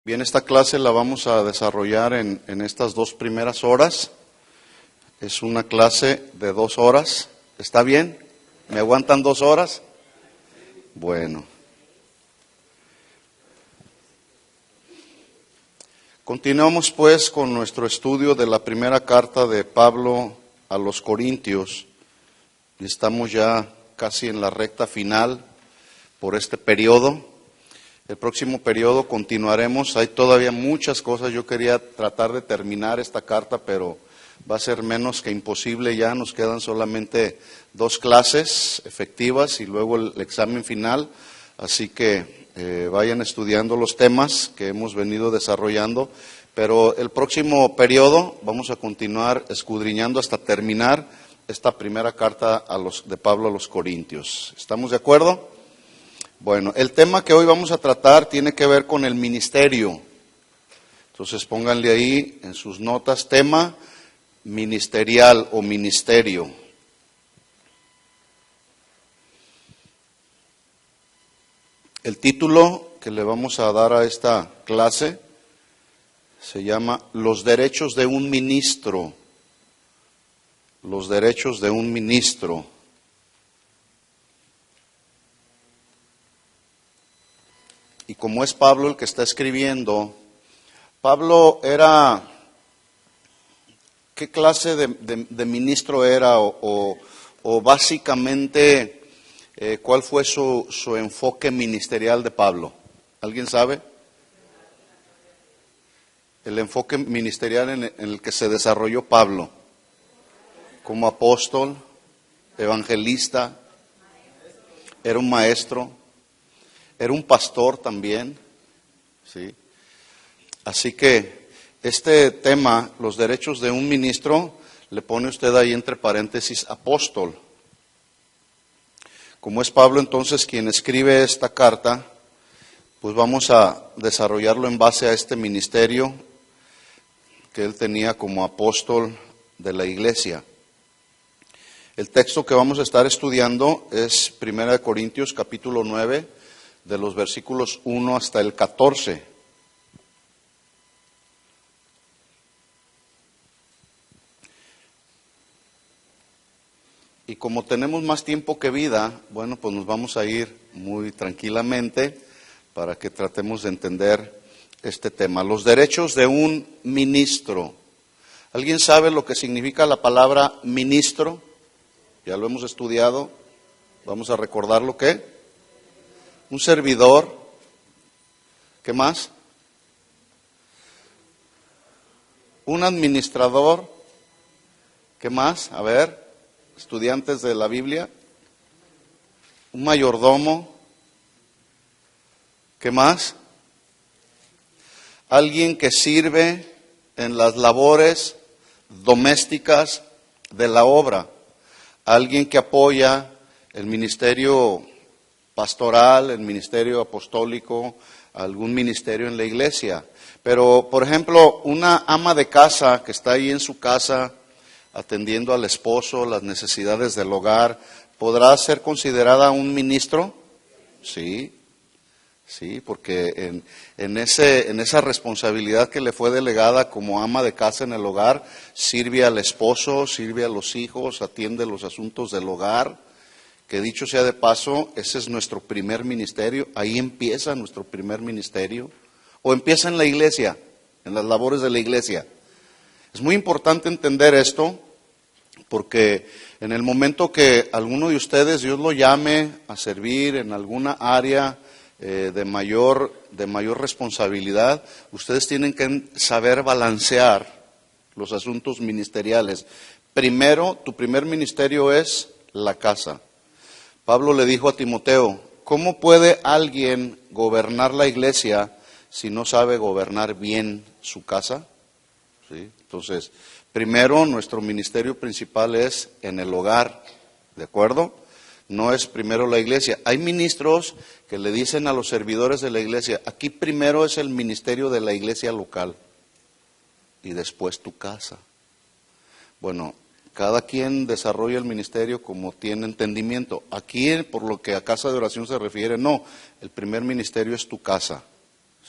Bien, esta clase la vamos a desarrollar en estas 2 primeras horas. Es una clase de 2 horas. ¿Está bien? ¿Me aguantan 2 horas? Bueno. Continuamos pues con nuestro estudio de la primera carta de Pablo a los Corintios. Y estamos ya casi en la recta final por este periodo. El próximo periodo continuaremos, hay todavía muchas cosas, yo quería tratar de terminar esta carta, pero va a ser menos que imposible ya, nos quedan solamente 2 clases efectivas y luego el examen final, así que vayan estudiando los temas que hemos venido desarrollando, pero el próximo periodo vamos a continuar escudriñando hasta terminar esta primera carta de Pablo a los Corintios. ¿Estamos de acuerdo? Bueno, el tema que hoy vamos a tratar tiene que ver con el ministerio. Entonces pónganle ahí en sus notas, tema ministerial o ministerio. El título que le vamos a dar a esta clase se llama Los derechos de un ministro. Los derechos de un ministro. Y como es Pablo el que está escribiendo, Pablo era, ¿qué clase de ministro era? O básicamente, ¿cuál fue su enfoque ministerial de Pablo? ¿Alguien sabe? El enfoque ministerial en el que se desarrolló Pablo, como apóstol, evangelista, era un maestro. Era un pastor también, ¿sí? Así que este tema, los derechos de un ministro, le pone usted ahí entre paréntesis apóstol. Como es Pablo entonces quien escribe esta carta, pues vamos a desarrollarlo en base a este ministerio que él tenía como apóstol de la iglesia. El texto que vamos a estar estudiando es 1 Corintios capítulo 9, de los versículos 1 hasta el 14. Y como tenemos más tiempo que vida, bueno, pues nos vamos a ir muy tranquilamente para que tratemos de entender este tema. Los derechos de un ministro. ¿Alguien sabe lo que significa la palabra ministro? Ya lo hemos estudiado. Vamos a recordar lo que. Un servidor, ¿qué más? Un administrador, ¿qué más? A ver, estudiantes de la Biblia. Un mayordomo, ¿qué más? Alguien que sirve en las labores domésticas de la obra. Alguien que apoya el ministerio pastoral, el ministerio apostólico, algún ministerio en la iglesia. Pero, por ejemplo, una ama de casa que está ahí en su casa atendiendo al esposo, las necesidades del hogar, ¿podrá ser considerada un ministro? Sí, porque en esa responsabilidad que le fue delegada como ama de casa en el hogar, sirve al esposo, sirve a los hijos, atiende los asuntos del hogar. Que dicho sea de paso, ese es nuestro primer ministerio, ahí empieza nuestro primer ministerio, o empieza en la iglesia, en las labores de la iglesia. Es muy importante entender esto, porque en el momento que alguno de ustedes, Dios lo llame a servir en alguna área de mayor responsabilidad, ustedes tienen que saber balancear los asuntos ministeriales. Primero, tu primer ministerio es la casa. Pablo le dijo a Timoteo, ¿cómo puede alguien gobernar la iglesia si no sabe gobernar bien su casa? ¿Sí? Entonces, primero nuestro ministerio principal es en el hogar, ¿de acuerdo? No es primero la iglesia. Hay ministros que le dicen a los servidores de la iglesia, aquí primero es el ministerio de la iglesia local y después tu casa. Bueno, cada quien desarrolla el ministerio como tiene entendimiento. Aquí, por lo que a casa de oración se refiere, no, el primer ministerio es tu casa,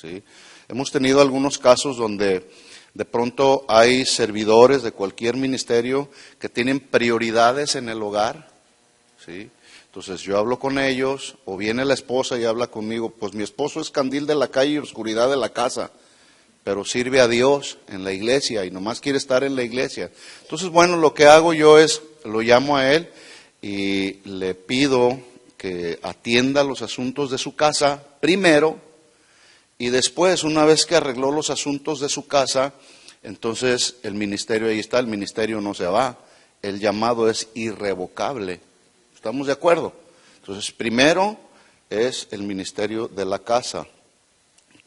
¿sí? Hemos tenido algunos casos donde de pronto hay servidores de cualquier ministerio que tienen prioridades en el hogar, ¿sí? Entonces yo hablo con ellos, o viene la esposa y habla conmigo, pues mi esposo es candil de la calle y oscuridad de la casa, pero sirve a Dios en la iglesia y nomás quiere estar en la iglesia. Entonces, bueno, lo que hago yo es, lo llamo a él y le pido que atienda los asuntos de su casa primero, y después, una vez que arregló los asuntos de su casa, entonces el ministerio ahí está, el ministerio no se va, el llamado es irrevocable. ¿Estamos de acuerdo? Entonces, primero es el ministerio de la casa.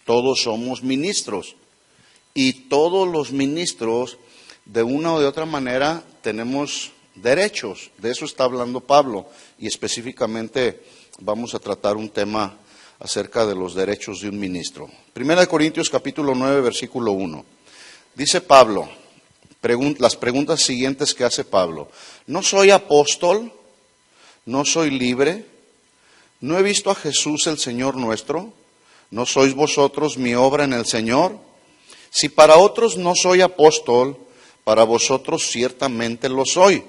Todos somos ministros y todos los ministros, de una o de otra manera, tenemos derechos. De eso está hablando Pablo y específicamente vamos a tratar un tema acerca de los derechos de un ministro. Primera de Corintios capítulo 9, versículo 1. Dice Pablo, las preguntas siguientes que hace Pablo. ¿No soy apóstol? ¿No soy libre? ¿No he visto a Jesús el Señor nuestro? ¿No sois vosotros mi obra en el Señor? Si para otros no soy apóstol, para vosotros ciertamente lo soy,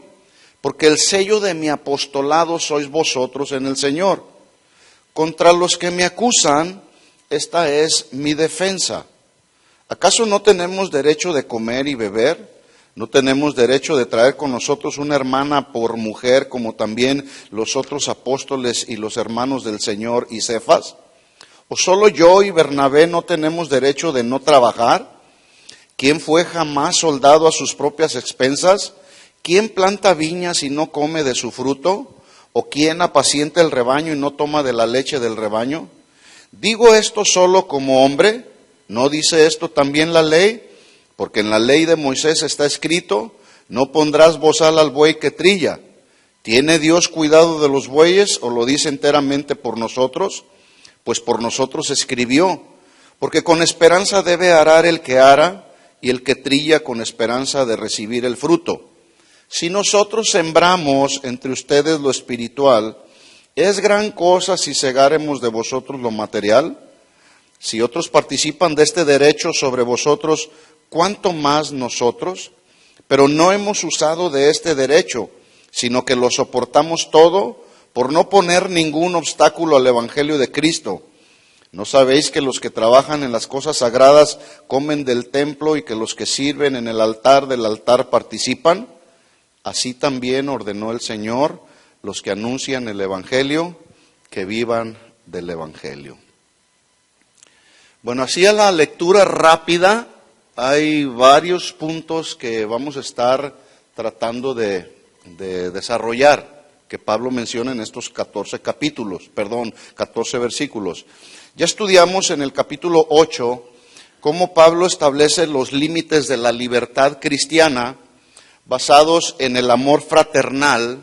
porque el sello de mi apostolado sois vosotros en el Señor. Contra los que me acusan, esta es mi defensa. ¿Acaso no tenemos derecho de comer y beber? ¿No tenemos derecho de traer con nosotros una hermana por mujer, como también los otros apóstoles y los hermanos del Señor y Cefas? ¿O solo yo y Bernabé no tenemos derecho de no trabajar? ¿Quién fue jamás soldado a sus propias expensas? ¿Quién planta viñas y no come de su fruto? ¿O quién apacienta el rebaño y no toma de la leche del rebaño? ¿Digo esto solo como hombre? ¿No dice esto también la ley? Porque en la ley de Moisés está escrito, no pondrás bozal al buey que trilla. ¿Tiene Dios cuidado de los bueyes o lo dice enteramente por nosotros? Pues por nosotros escribió, porque con esperanza debe arar el que ara y el que trilla con esperanza de recibir el fruto. Si nosotros sembramos entre ustedes lo espiritual, ¿es gran cosa si segaremos de vosotros lo material? Si otros participan de este derecho sobre vosotros, ¿cuánto más nosotros? Pero no hemos usado de este derecho, sino que lo soportamos todo por no poner ningún obstáculo al Evangelio de Cristo. ¿No sabéis que los que trabajan en las cosas sagradas comen del templo y que los que sirven en el altar del altar participan? Así también ordenó el Señor, los que anuncian el Evangelio, que vivan del Evangelio. Bueno, así a la lectura rápida, hay varios puntos que vamos a estar tratando de desarrollar, que Pablo menciona en estos 14 versículos. Ya estudiamos en el capítulo 8 cómo Pablo establece los límites de la libertad cristiana, basados en el amor fraternal,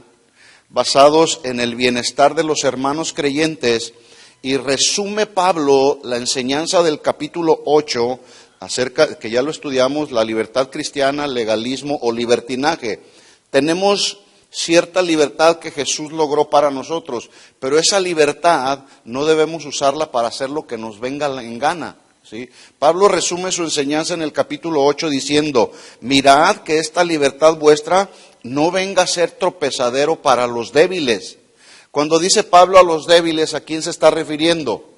basados en el bienestar de los hermanos creyentes, y resume Pablo la enseñanza del capítulo 8 acerca, que ya lo estudiamos, la libertad cristiana, legalismo o libertinaje. Tenemos cierta libertad que Jesús logró para nosotros, pero esa libertad no debemos usarla para hacer lo que nos venga en gana. ¿Sí? Pablo resume su enseñanza en el capítulo 8 diciendo, mirad que esta libertad vuestra no venga a ser tropezadero para los débiles. Cuando dice Pablo a los débiles, ¿a quién se está refiriendo?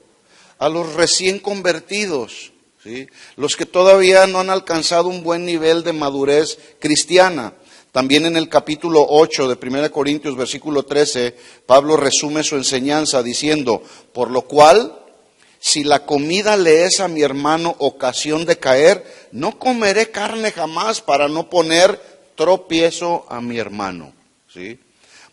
A los recién convertidos, ¿sí? Los que todavía no han alcanzado un buen nivel de madurez cristiana. También en el capítulo 8 de 1 Corintios, versículo 13, Pablo resume su enseñanza diciendo, por lo cual, si la comida le es a mi hermano ocasión de caer, no comeré carne jamás para no poner tropiezo a mi hermano. ¿Sí?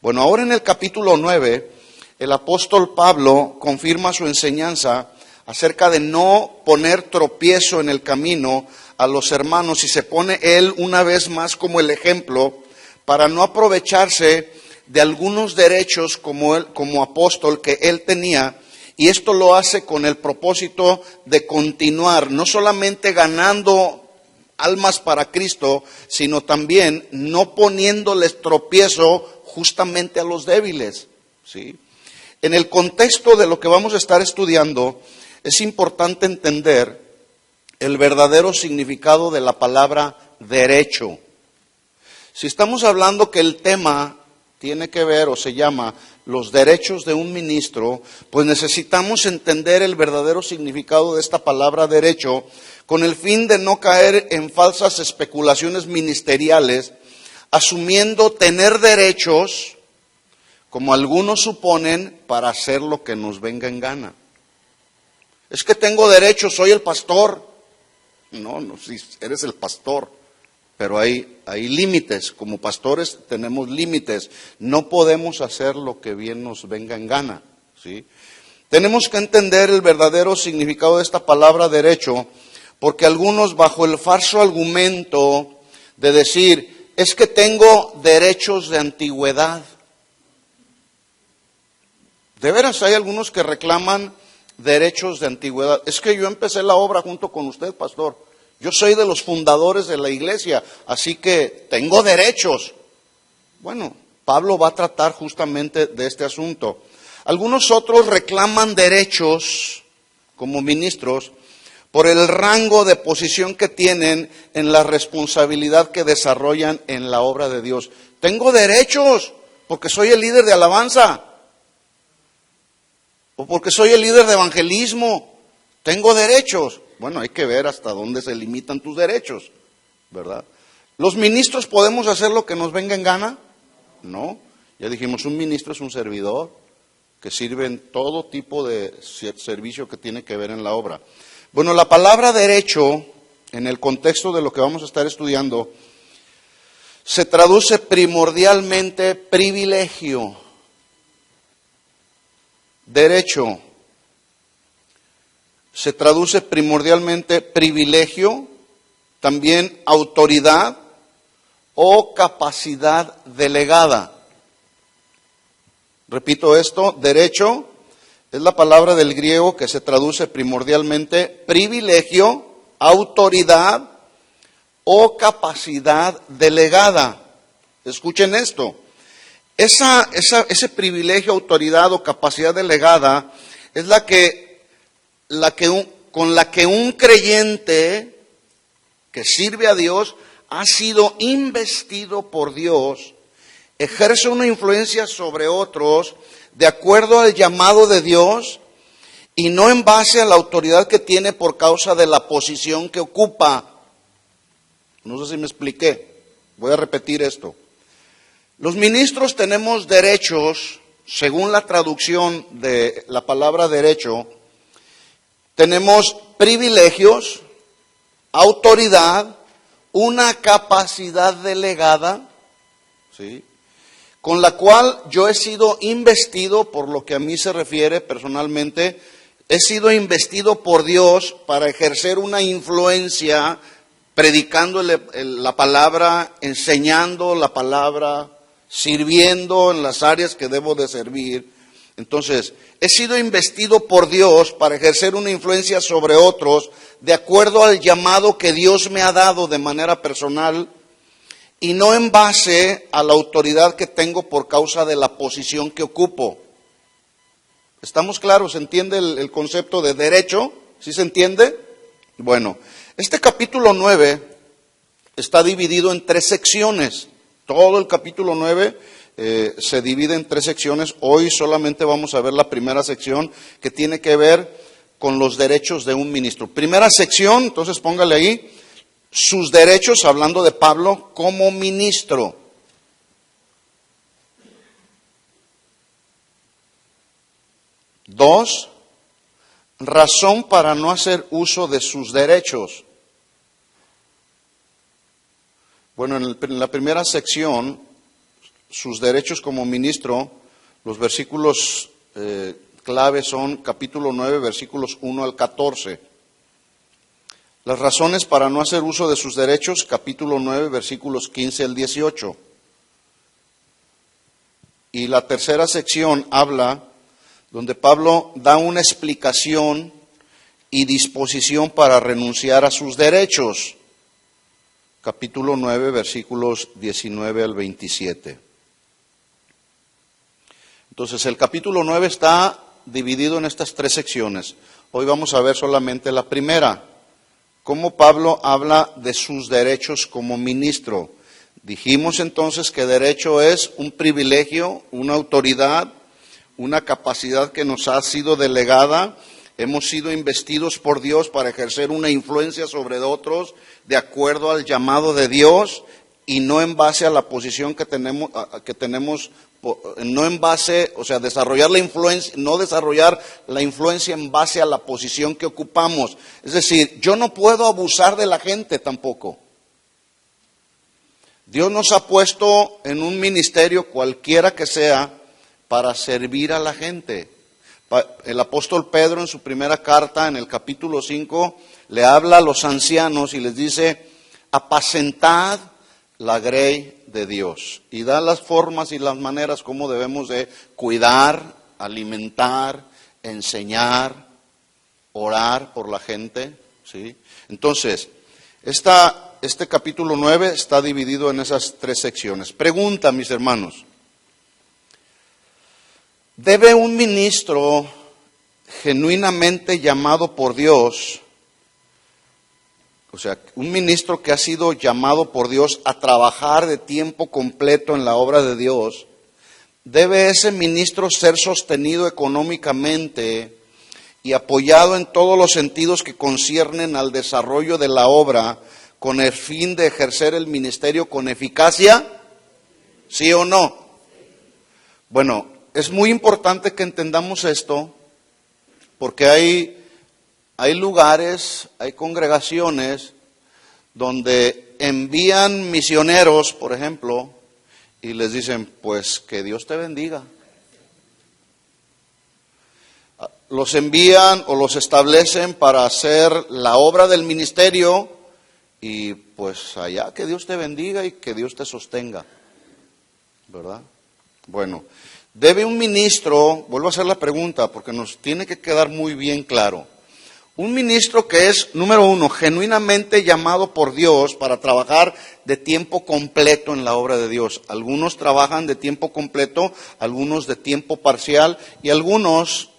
Bueno, ahora en el capítulo 9, el apóstol Pablo confirma su enseñanza acerca de no poner tropiezo en el camino a los hermanos, y se pone él una vez más como el ejemplo para no aprovecharse de algunos derechos como apóstol que él tenía. Y esto lo hace con el propósito de continuar, no solamente ganando almas para Cristo, sino también no poniéndoles tropiezo justamente a los débiles. ¿Sí? En el contexto de lo que vamos a estar estudiando, es importante entender el verdadero significado de la palabra derecho. Si estamos hablando que el tema tiene que ver o se llama los derechos de un ministro, pues necesitamos entender el verdadero significado de esta palabra derecho con el fin de no caer en falsas especulaciones ministeriales, asumiendo tener derechos, como algunos suponen, para hacer lo que nos venga en gana. Es que tengo derechos, soy el pastor. No, sí, eres el pastor, pero hay límites. Como pastores tenemos límites. No podemos hacer lo que bien nos venga en gana, ¿sí? Tenemos que entender el verdadero significado de esta palabra derecho, porque algunos, bajo el falso argumento de decir, es que tengo derechos de antigüedad. De veras hay algunos que reclaman derechos de antigüedad. Es que yo empecé la obra junto con usted, pastor. Yo soy de los fundadores de la iglesia, así que tengo derechos. Bueno, Pablo va a tratar justamente de este asunto. Algunos otros reclaman derechos como ministros por el rango de posición que tienen en la responsabilidad que desarrollan en la obra de Dios. Tengo derechos porque soy el líder de alabanza, o porque soy el líder de evangelismo. Tengo derechos. Bueno, hay que ver hasta dónde se limitan tus derechos, ¿verdad? ¿Los ministros podemos hacer lo que nos venga en gana? No. Ya dijimos, un ministro es un servidor que sirve en todo tipo de servicio que tiene que ver en la obra. Bueno, la palabra derecho, en el contexto de lo que vamos a estar estudiando, se traduce primordialmente privilegio. Derecho se traduce primordialmente privilegio, también autoridad o capacidad delegada. Repito esto, derecho es la palabra del griego que se traduce primordialmente privilegio, autoridad o capacidad delegada. Escuchen esto. Ese privilegio, autoridad o capacidad delegada es con la que un creyente que sirve a Dios ha sido investido por Dios, ejerce una influencia sobre otros de acuerdo al llamado de Dios y no en base a la autoridad que tiene por causa de la posición que ocupa. No sé si me expliqué. Voy a repetir esto. Los ministros tenemos derechos, según la traducción de la palabra derecho, tenemos privilegios, autoridad, una capacidad delegada, ¿sí?, con la cual yo he sido investido, por lo que a mí se refiere personalmente, he sido investido por Dios para ejercer una influencia, predicando la palabra, enseñando la palabra, sirviendo en las áreas que debo de servir. Entonces, he sido investido por Dios para ejercer una influencia sobre otros de acuerdo al llamado que Dios me ha dado de manera personal y no en base a la autoridad que tengo por causa de la posición que ocupo. ¿Estamos claros? ¿Se entiende el concepto de derecho? ¿Sí se entiende? Bueno, este capítulo 9 está dividido en 3 secciones. Todo el capítulo 9 se divide en 3 secciones. Hoy solamente vamos a ver la primera sección, que tiene que ver con los derechos de un ministro. Primera sección, entonces póngale ahí, sus derechos, hablando de Pablo como ministro. Dos, razón para no hacer uso de sus derechos. Bueno, en la primera sección, sus derechos como ministro, los versículos clave son capítulo 9, versículos 1 al 14. Las razones para no hacer uso de sus derechos, capítulo 9, versículos 15 al 18. Y la tercera sección habla, donde Pablo da una explicación y disposición para renunciar a sus derechos. Capítulo 9, versículos 19 al 27. Entonces, el capítulo 9 está dividido en estas 3 secciones. Hoy vamos a ver solamente la primera, cómo Pablo habla de sus derechos como ministro. Dijimos entonces que derecho es un privilegio, una autoridad, una capacidad que nos ha sido delegada. Hemos sido investidos por Dios para ejercer una influencia sobre otros de acuerdo al llamado de Dios y no en base a la posición que tenemos, no en base, o sea, desarrollar la influencia, no desarrollar la influencia en base a la posición que ocupamos. Es decir, yo no puedo abusar de la gente tampoco. Dios nos ha puesto en un ministerio, cualquiera que sea, para servir a la gente. El apóstol Pedro en su primera carta, en el capítulo 5, le habla a los ancianos y les dice, apacentad la grey de Dios. Y da las formas y las maneras como debemos de cuidar, alimentar, enseñar, orar por la gente, ¿sí? Entonces, este capítulo 9 está dividido en esas tres secciones. Pregunta, mis hermanos, ¿debe un ministro genuinamente llamado por Dios, o sea, un ministro que ha sido llamado por Dios a trabajar de tiempo completo en la obra de Dios, debe ese ministro ser sostenido económicamente y apoyado en todos los sentidos que conciernen al desarrollo de la obra con el fin de ejercer el ministerio con eficacia? ¿Sí o no? Bueno, es muy importante que entendamos esto porque hay lugares, hay congregaciones donde envían misioneros, por ejemplo, y les dicen, pues que Dios te bendiga. Los envían o los establecen para hacer la obra del ministerio y pues allá que Dios te bendiga y que Dios te sostenga, ¿verdad? Bueno, debe un ministro, vuelvo a hacer la pregunta porque nos tiene que quedar muy bien claro, un ministro que es, número uno, genuinamente llamado por Dios para trabajar de tiempo completo en la obra de Dios. Algunos trabajan de tiempo completo, algunos de tiempo parcial y algunos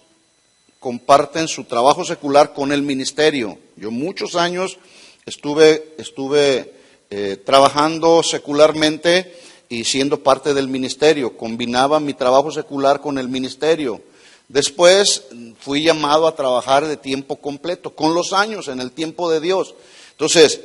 comparten su trabajo secular con el ministerio. Yo muchos años estuve trabajando secularmente y siendo parte del ministerio. Combinaba mi trabajo secular con el ministerio. Después fui llamado a trabajar de tiempo completo, con los años, en el tiempo de Dios. Entonces,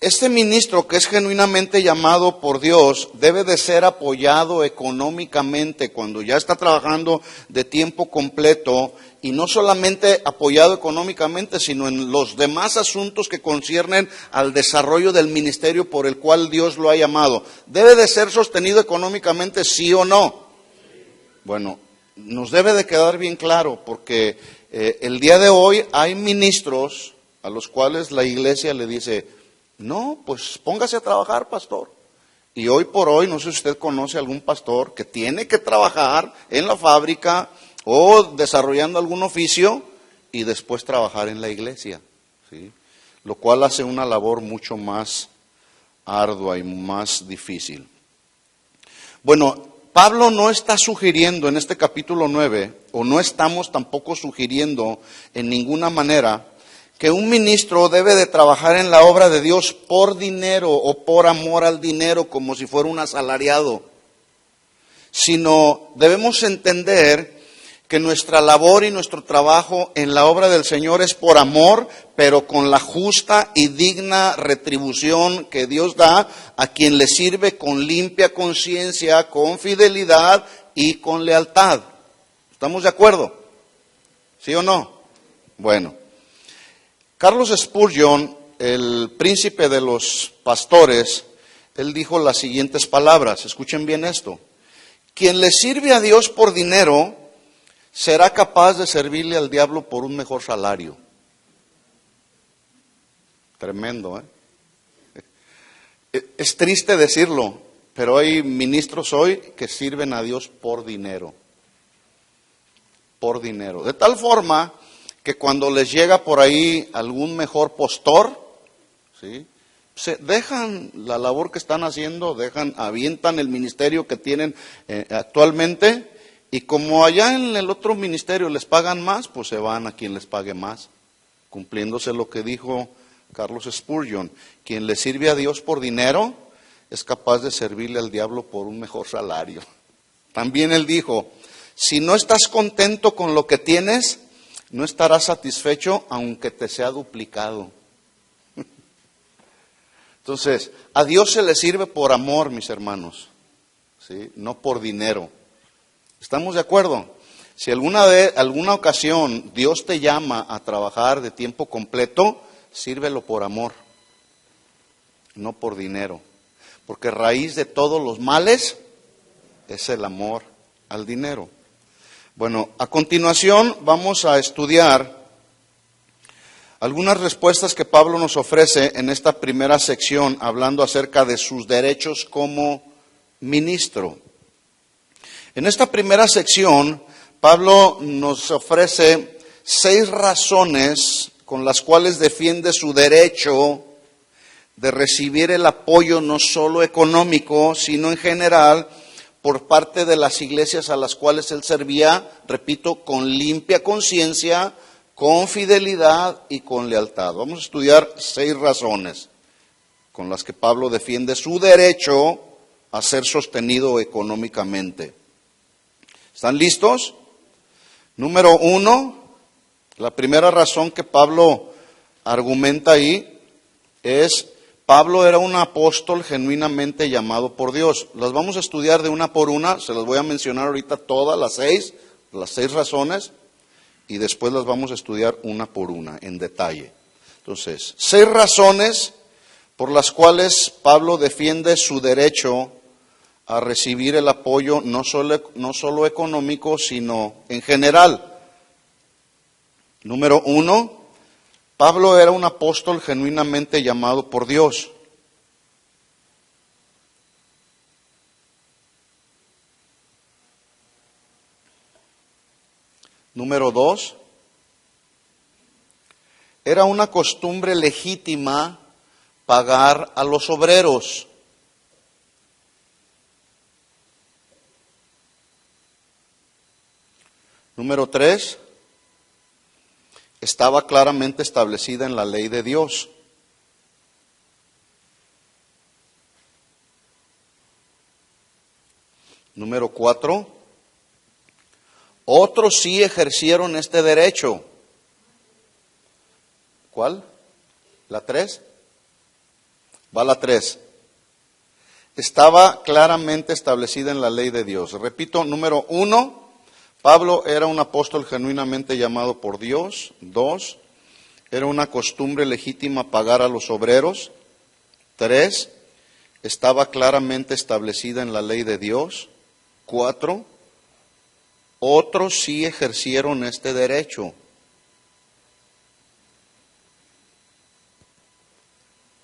este ministro que es genuinamente llamado por Dios debe de ser apoyado económicamente cuando ya está trabajando de tiempo completo y no solamente apoyado económicamente, sino en los demás asuntos que conciernen al desarrollo del ministerio por el cual Dios lo ha llamado. ¿Debe de ser sostenido económicamente, sí o no? Bueno, nos debe de quedar bien claro porque el día de hoy hay ministros a los cuales la iglesia le dice, no, pues póngase a trabajar, pastor. Y hoy por hoy, no sé si usted conoce algún pastor que tiene que trabajar en la fábrica o desarrollando algún oficio y después trabajar en la iglesia, ¿sí? Lo cual hace una labor mucho más ardua y más difícil. Bueno, Pablo no está sugiriendo en este capítulo 9, o no estamos tampoco sugiriendo en ninguna manera, que un ministro debe de trabajar en la obra de Dios por dinero o por amor al dinero como si fuera un asalariado, sino debemos entender que nuestra labor y nuestro trabajo en la obra del Señor es por amor, pero con la justa y digna retribución que Dios da a quien le sirve con limpia conciencia, con fidelidad y con lealtad. ¿Estamos de acuerdo? ¿Sí o no? Bueno. Carlos Spurgeon, el príncipe de los pastores, él dijo las siguientes palabras, escuchen bien esto: quien le sirve a Dios por dinero será capaz de servirle al diablo por un mejor salario. Tremendo, ¿eh? Es triste decirlo, pero hay ministros hoy que sirven a Dios por dinero. Por dinero. De tal forma que cuando les llega por ahí algún mejor postor, ¿sí?, se dejan la labor que están haciendo, avientan el ministerio que tienen actualmente Y como allá en el otro ministerio les pagan más, pues se van a quien les pague más, cumpliéndose lo que dijo Carlos Spurgeon: quien le sirve a Dios por dinero es capaz de servirle al diablo por un mejor salario. También él dijo: si no estás contento con lo que tienes, no estarás satisfecho aunque te sea duplicado. Entonces, a Dios se le sirve por amor, mis hermanos, ¿sí? No por dinero. ¿Estamos de acuerdo? Si alguna ocasión Dios te llama a trabajar de tiempo completo, sírvelo por amor, no por dinero. Porque raíz de todos los males es el amor al dinero. Bueno, a continuación vamos a estudiar algunas respuestas que Pablo nos ofrece en esta primera sección, hablando acerca de sus derechos como ministro. En esta primera sección, Pablo nos ofrece 6 razones con las cuales defiende su derecho de recibir el apoyo no solo económico, sino en general por parte de las iglesias a las cuales él servía, repito, con limpia conciencia, con fidelidad y con lealtad. Vamos a estudiar 6 razones con las que Pablo defiende su derecho a ser sostenido económicamente. ¿Están listos? Número 1, la primera razón que Pablo argumenta ahí es: Pablo era un apóstol genuinamente llamado por Dios. Las vamos a estudiar de una por una, se las voy a mencionar ahorita todas, las 6 razones, y después las vamos a estudiar una por una, en detalle. Entonces, 6 razones por las cuales Pablo defiende su derecho a recibir el apoyo no solo económico, sino en general. Número 1, Pablo era un apóstol genuinamente llamado por Dios. Número 2, era una costumbre legítima pagar a los obreros. Número 3, estaba claramente establecida en la ley de Dios. Número 4, otros sí ejercieron este derecho. ¿Cuál? ¿La 3? Va la 3. Estaba claramente establecida en la ley de Dios. Repito, número 1, Pablo era un apóstol genuinamente llamado por Dios. 2, era una costumbre legítima pagar a los obreros. 3, estaba claramente establecida en la ley de Dios. 4, otros sí ejercieron este derecho.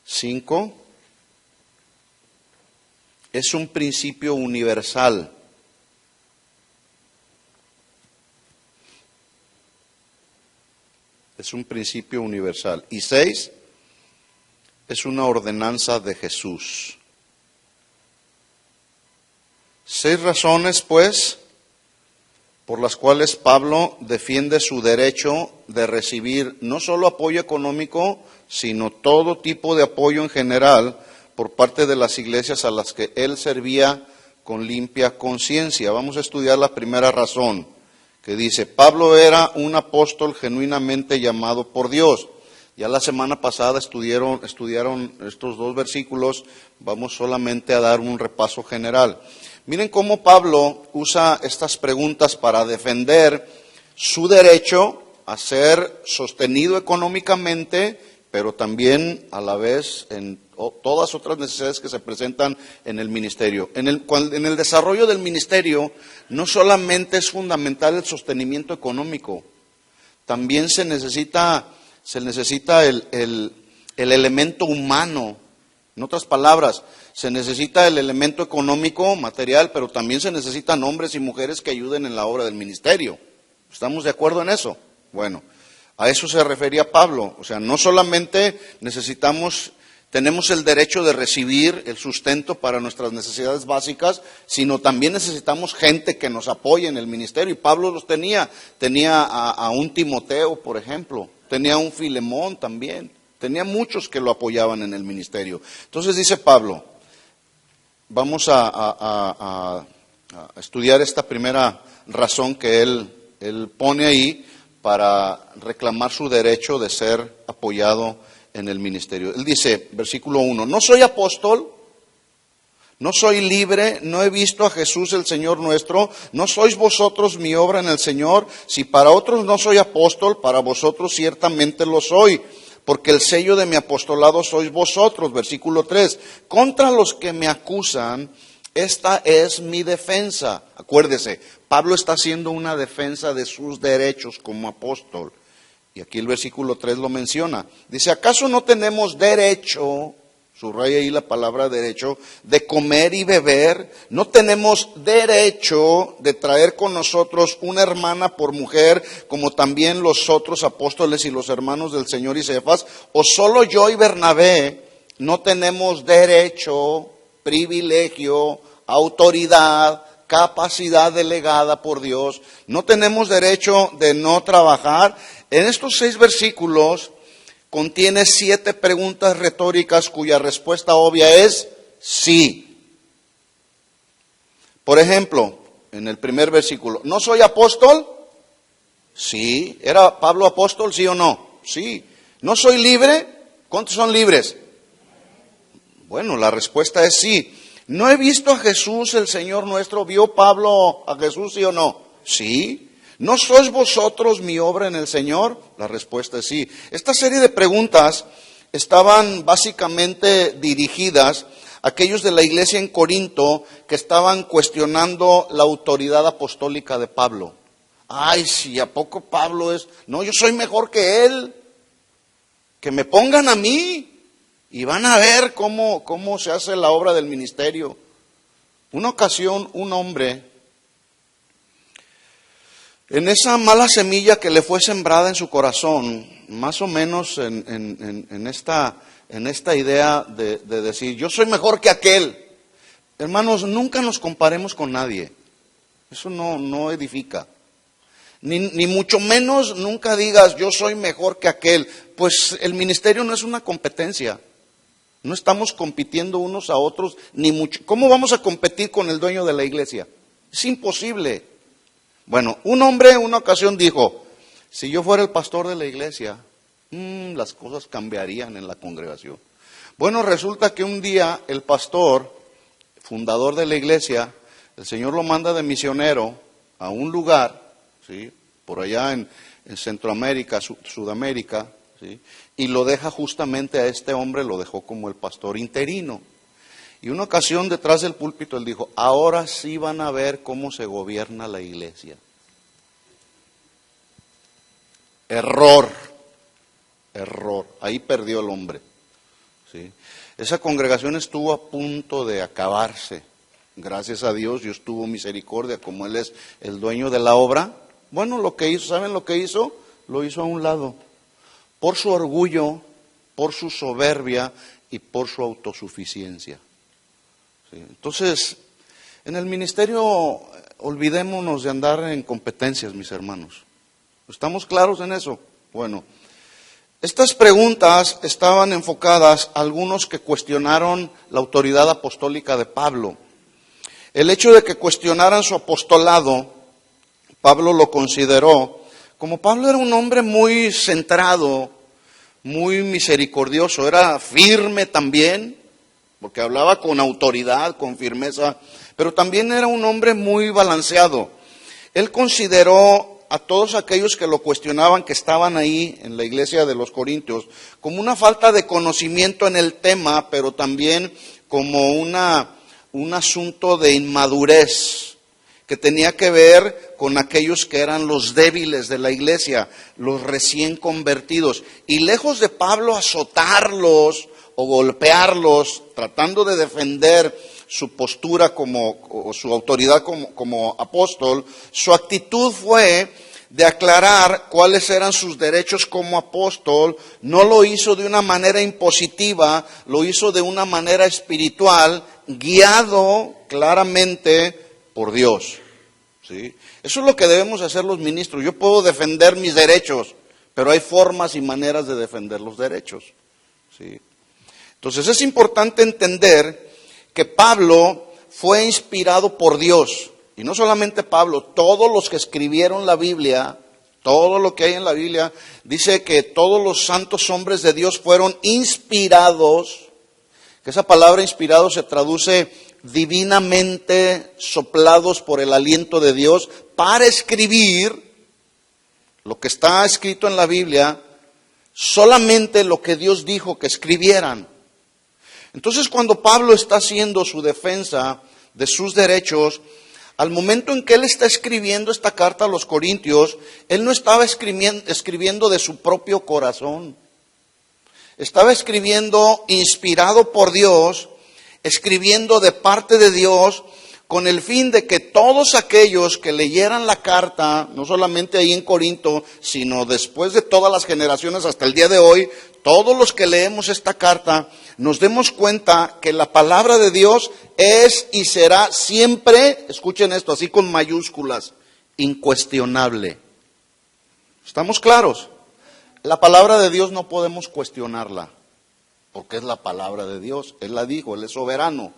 5, es un principio universal. Es un principio universal. Y 6, es una ordenanza de Jesús. 6 razones, pues, por las cuales Pablo defiende su derecho de recibir no solo apoyo económico, sino todo tipo de apoyo en general por parte de las iglesias a las que él servía con limpia conciencia. Vamos a estudiar la primera razón, que dice: Pablo era un apóstol genuinamente llamado por Dios. Ya la semana pasada estudiaron estos 2 versículos, vamos solamente a dar un repaso general. Miren cómo Pablo usa estas preguntas para defender su derecho a ser sostenido económicamente, pero también a la vez en todas otras necesidades que se presentan en el ministerio. En el desarrollo del ministerio no solamente es fundamental el sostenimiento económico, también se necesita el elemento humano. En otras palabras, se necesita el elemento económico, material, pero también se necesitan hombres y mujeres que ayuden en la obra del ministerio. ¿Estamos de acuerdo en eso? Bueno, a eso se refería Pablo. O sea, no solamente necesitamos tenemos el derecho de recibir el sustento para nuestras necesidades básicas, sino también necesitamos gente que nos apoye en el ministerio. Y Pablo los tenía a un Timoteo, por ejemplo, tenía a un Filemón también, tenía muchos que lo apoyaban en el ministerio. Entonces dice Pablo, vamos a estudiar esta primera razón que él pone ahí para reclamar su derecho de ser apoyado en el ministerio. Él dice, versículo 1, no soy apóstol, no soy libre, no he visto a Jesús el Señor nuestro, no sois vosotros mi obra en el Señor, si para otros no soy apóstol, para vosotros ciertamente lo soy, porque el sello de mi apostolado sois vosotros. Versículo 3, contra los que me acusan, esta es mi defensa. Acuérdese, Pablo está haciendo una defensa de sus derechos como apóstol. Y aquí el versículo 3 lo menciona. Dice, ¿acaso no tenemos derecho, subraya ahí la palabra derecho, de comer y beber? ¿No tenemos derecho de traer con nosotros una hermana por mujer, como también los otros apóstoles y los hermanos del Señor y Cefas? ¿O solo yo y Bernabé no tenemos derecho, privilegio, autoridad, capacidad delegada por Dios? ¿No tenemos derecho de no trabajar? En estos 6 versículos contiene 7 preguntas retóricas cuya respuesta obvia es sí. Por ejemplo, en el primer versículo, ¿no soy apóstol? Sí. ¿Era Pablo apóstol, sí o no? Sí. ¿No soy libre? ¿Cuántos son libres? Bueno, la respuesta es sí. ¿No he visto a Jesús el Señor nuestro? ¿Vio Pablo a Jesús, sí o no? Sí. ¿No sois vosotros mi obra en el Señor? La respuesta es sí. Esta serie de preguntas estaban básicamente dirigidas a aquellos de la iglesia en Corinto que estaban cuestionando la autoridad apostólica de Pablo. Ay, si ¿a poco Pablo es? No, yo soy mejor que él. Que me pongan a mí y van a ver cómo se hace la obra del ministerio. Una ocasión, un hombre, en esa mala semilla que le fue sembrada en su corazón, más o menos en esta idea de decir, yo soy mejor que aquel. Hermanos, nunca nos comparemos con nadie. Eso no edifica. Ni mucho menos nunca digas, yo soy mejor que aquel. Pues el ministerio no es una competencia. No estamos compitiendo unos a otros, ni mucho. ¿Cómo vamos a competir con el dueño de la iglesia? Es imposible. Bueno, un hombre en una ocasión dijo, si yo fuera el pastor de la iglesia, las cosas cambiarían en la congregación. Bueno, resulta que un día el pastor, fundador de la iglesia, el Señor lo manda de misionero a un lugar, ¿sí?, por allá en Centroamérica, Sudamérica, ¿sí?, y lo deja justamente a este hombre, lo dejó como el pastor interino. Y una ocasión detrás del púlpito él dijo, ahora sí van a ver cómo se gobierna la iglesia. Error. Ahí perdió el hombre. ¿Sí? Esa congregación estuvo a punto de acabarse. Gracias a Dios, Dios tuvo misericordia, como Él es el dueño de la obra. Bueno, lo que hizo, ¿saben lo que hizo? Lo hizo a un lado. Por su orgullo, por su soberbia y por su autosuficiencia. Sí. Entonces, en el ministerio olvidémonos de andar en competencias, mis hermanos. ¿Estamos claros en eso? Bueno, estas preguntas estaban enfocadas a algunos que cuestionaron la autoridad apostólica de Pablo. El hecho de que cuestionaran su apostolado, Pablo lo consideró, como Pablo era un hombre muy centrado, muy misericordioso, era firme también, porque hablaba con autoridad, con firmeza, pero también era un hombre muy balanceado. Él consideró a todos aquellos que lo cuestionaban, que estaban ahí en la iglesia de los Corintios, como una falta de conocimiento en el tema, pero también como un asunto de inmadurez, que tenía que ver con aquellos que eran los débiles de la iglesia, los recién convertidos. Y lejos de Pablo azotarlos o golpearlos, tratando de defender su postura o su autoridad como apóstol, su actitud fue de aclarar cuáles eran sus derechos como apóstol, no lo hizo de una manera impositiva, lo hizo de una manera espiritual, guiado claramente por Dios. ¿Sí? Eso es lo que debemos hacer los ministros. Yo puedo defender mis derechos, pero hay formas y maneras de defender los derechos. ¿Sí? Entonces es importante entender que Pablo fue inspirado por Dios. Y no solamente Pablo, todos los que escribieron la Biblia, todo lo que hay en la Biblia, dice que todos los santos hombres de Dios fueron inspirados, que esa palabra inspirado se traduce divinamente soplados por el aliento de Dios para escribir lo que está escrito en la Biblia, solamente lo que Dios dijo que escribieran. Entonces, cuando Pablo está haciendo su defensa de sus derechos, al momento en que él está escribiendo esta carta a los Corintios, él no estaba escribiendo de su propio corazón. Estaba escribiendo inspirado por Dios, escribiendo de parte de Dios, con el fin de que todos aquellos que leyeran la carta, no solamente ahí en Corinto, sino después de todas las generaciones hasta el día de hoy, todos los que leemos esta carta, nos demos cuenta que la palabra de Dios es y será siempre, escuchen esto, así con mayúsculas, incuestionable. ¿Estamos claros? La palabra de Dios no podemos cuestionarla, porque es la palabra de Dios, Él la dijo, Él es soberano.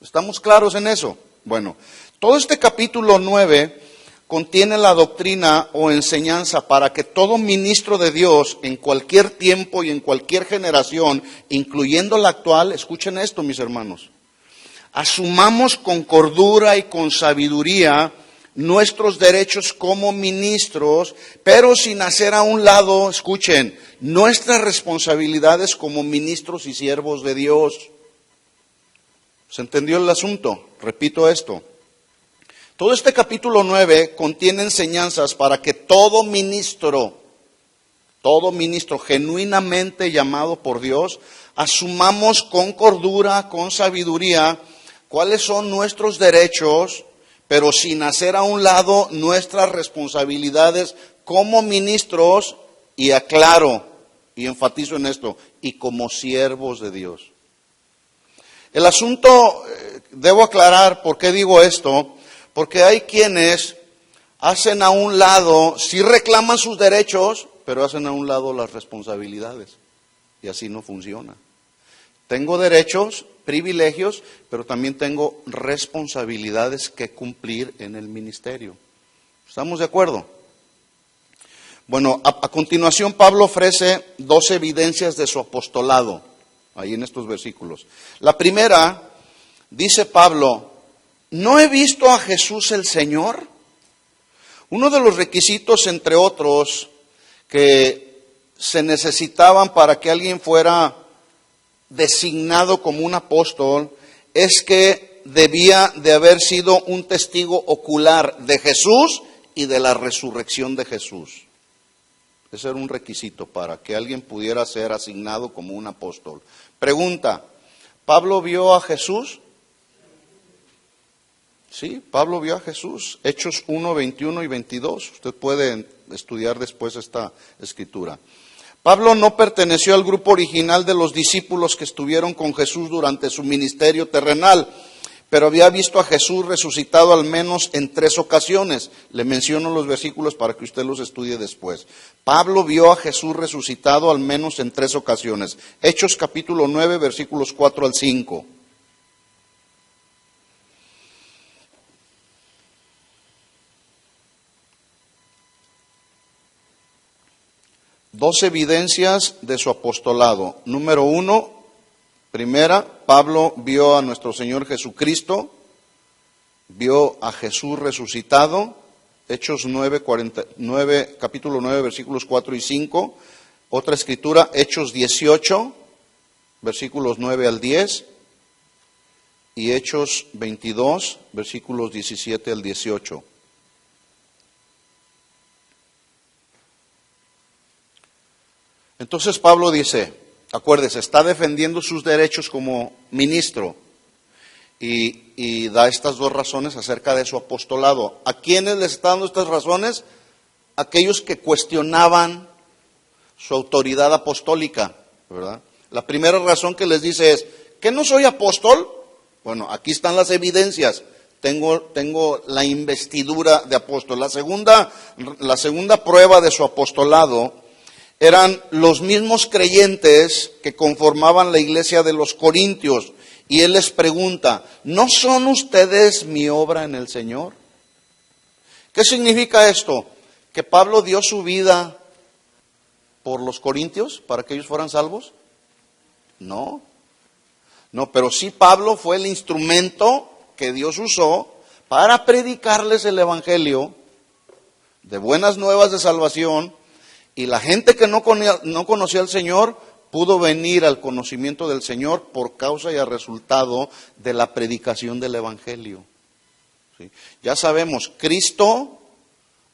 ¿Estamos claros en eso? Bueno, todo este capítulo 9 contiene la doctrina o enseñanza para que todo ministro de Dios en cualquier tiempo y en cualquier generación, incluyendo la actual, escuchen esto, mis hermanos, asumamos con cordura y con sabiduría nuestros derechos como ministros, pero sin hacer a un lado, escuchen, nuestras responsabilidades como ministros y siervos de Dios. ¿Se entendió el asunto? Repito esto. Todo este capítulo 9 contiene enseñanzas para que todo ministro genuinamente llamado por Dios, asumamos con cordura, con sabiduría, cuáles son nuestros derechos, pero sin hacer a un lado nuestras responsabilidades como ministros, y aclaro y enfatizo en esto, y como siervos de Dios. El asunto, debo aclarar por qué digo esto, porque hay quienes hacen a un lado, sí reclaman sus derechos, pero hacen a un lado las responsabilidades, y así no funciona. Tengo derechos, privilegios, pero también tengo responsabilidades que cumplir en el ministerio. ¿Estamos de acuerdo? Bueno, a continuación Pablo ofrece 2 evidencias de su apostolado, ahí en estos versículos. La primera, dice Pablo, ¿no he visto a Jesús el Señor? Uno de los requisitos, entre otros, que se necesitaban para que alguien fuera designado como un apóstol, es que debía de haber sido un testigo ocular de Jesús y de la resurrección de Jesús. Ese era un requisito para que alguien pudiera ser asignado como un apóstol. Pregunta, ¿Pablo vio a Jesús? Sí, Pablo vio a Jesús. Hechos 1, 21 y 22. Usted puede estudiar después esta escritura. Pablo no perteneció al grupo original de los discípulos que estuvieron con Jesús durante su ministerio terrenal, pero había visto a Jesús resucitado al menos en 3 ocasiones. Le menciono los versículos para que usted los estudie después. Pablo vio a Jesús resucitado al menos en 3 ocasiones. Hechos capítulo 9, versículos 4 al 5. Dos evidencias de su apostolado. Número 1, primera, Pablo vio a nuestro Señor Jesucristo, vio a Jesús resucitado, Hechos 9, capítulo 9, versículos 4 y 5. Otra escritura, Hechos 18, versículos 9 al 10, y Hechos 22, versículos 17 al 18. Entonces Pablo dice, acuérdese, está defendiendo sus derechos como ministro y da estas 2 razones acerca de su apostolado. ¿A quiénes les está dando estas razones? aquellos que cuestionaban su autoridad apostólica, ¿verdad? La primera razón que les dice es, ¿que no soy apóstol? Bueno, aquí están las evidencias. Tengo la investidura de apóstol. La segunda prueba de su apostolado eran los mismos creyentes que conformaban la iglesia de los Corintios. Y él les pregunta, ¿no son ustedes mi obra en el Señor? ¿Qué significa esto? ¿Que Pablo dio su vida por los corintios para que ellos fueran salvos? No, pero sí Pablo fue el instrumento que Dios usó para predicarles el evangelio de buenas nuevas de salvación, y la gente que no conocía al Señor pudo venir al conocimiento del Señor por causa y a resultado de la predicación del evangelio. ¿Sí? Ya sabemos, Cristo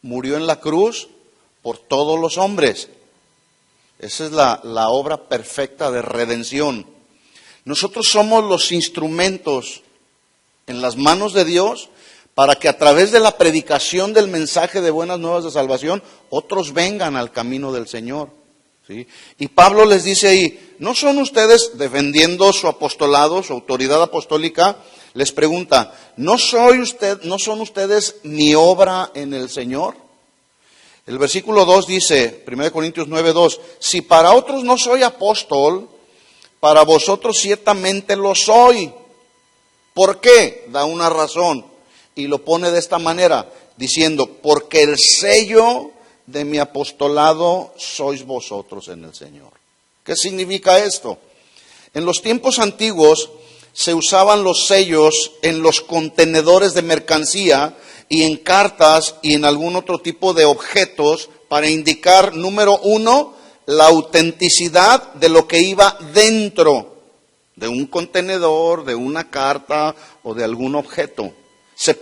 murió en la cruz por todos los hombres. Esa es la obra perfecta de redención. Nosotros somos los instrumentos en las manos de Dios para que a través de la predicación del mensaje de buenas nuevas de salvación, otros vengan al camino del Señor. ¿Sí? Y Pablo les dice ahí, ¿no son ustedes, defendiendo su apostolado, su autoridad apostólica, les pregunta, ¿no son ustedes mi obra en el Señor? El versículo 2 dice, 1 Corintios 9:2, si para otros no soy apóstol, para vosotros ciertamente lo soy. ¿Por qué? Da una razón y lo pone de esta manera, diciendo, porque el sello de mi apostolado sois vosotros en el Señor. ¿Qué significa esto? En los tiempos antiguos se usaban los sellos en los contenedores de mercancía y en cartas y en algún otro tipo de objetos para indicar, número uno, la autenticidad de lo que iba dentro de un contenedor, de una carta o de algún objeto. Se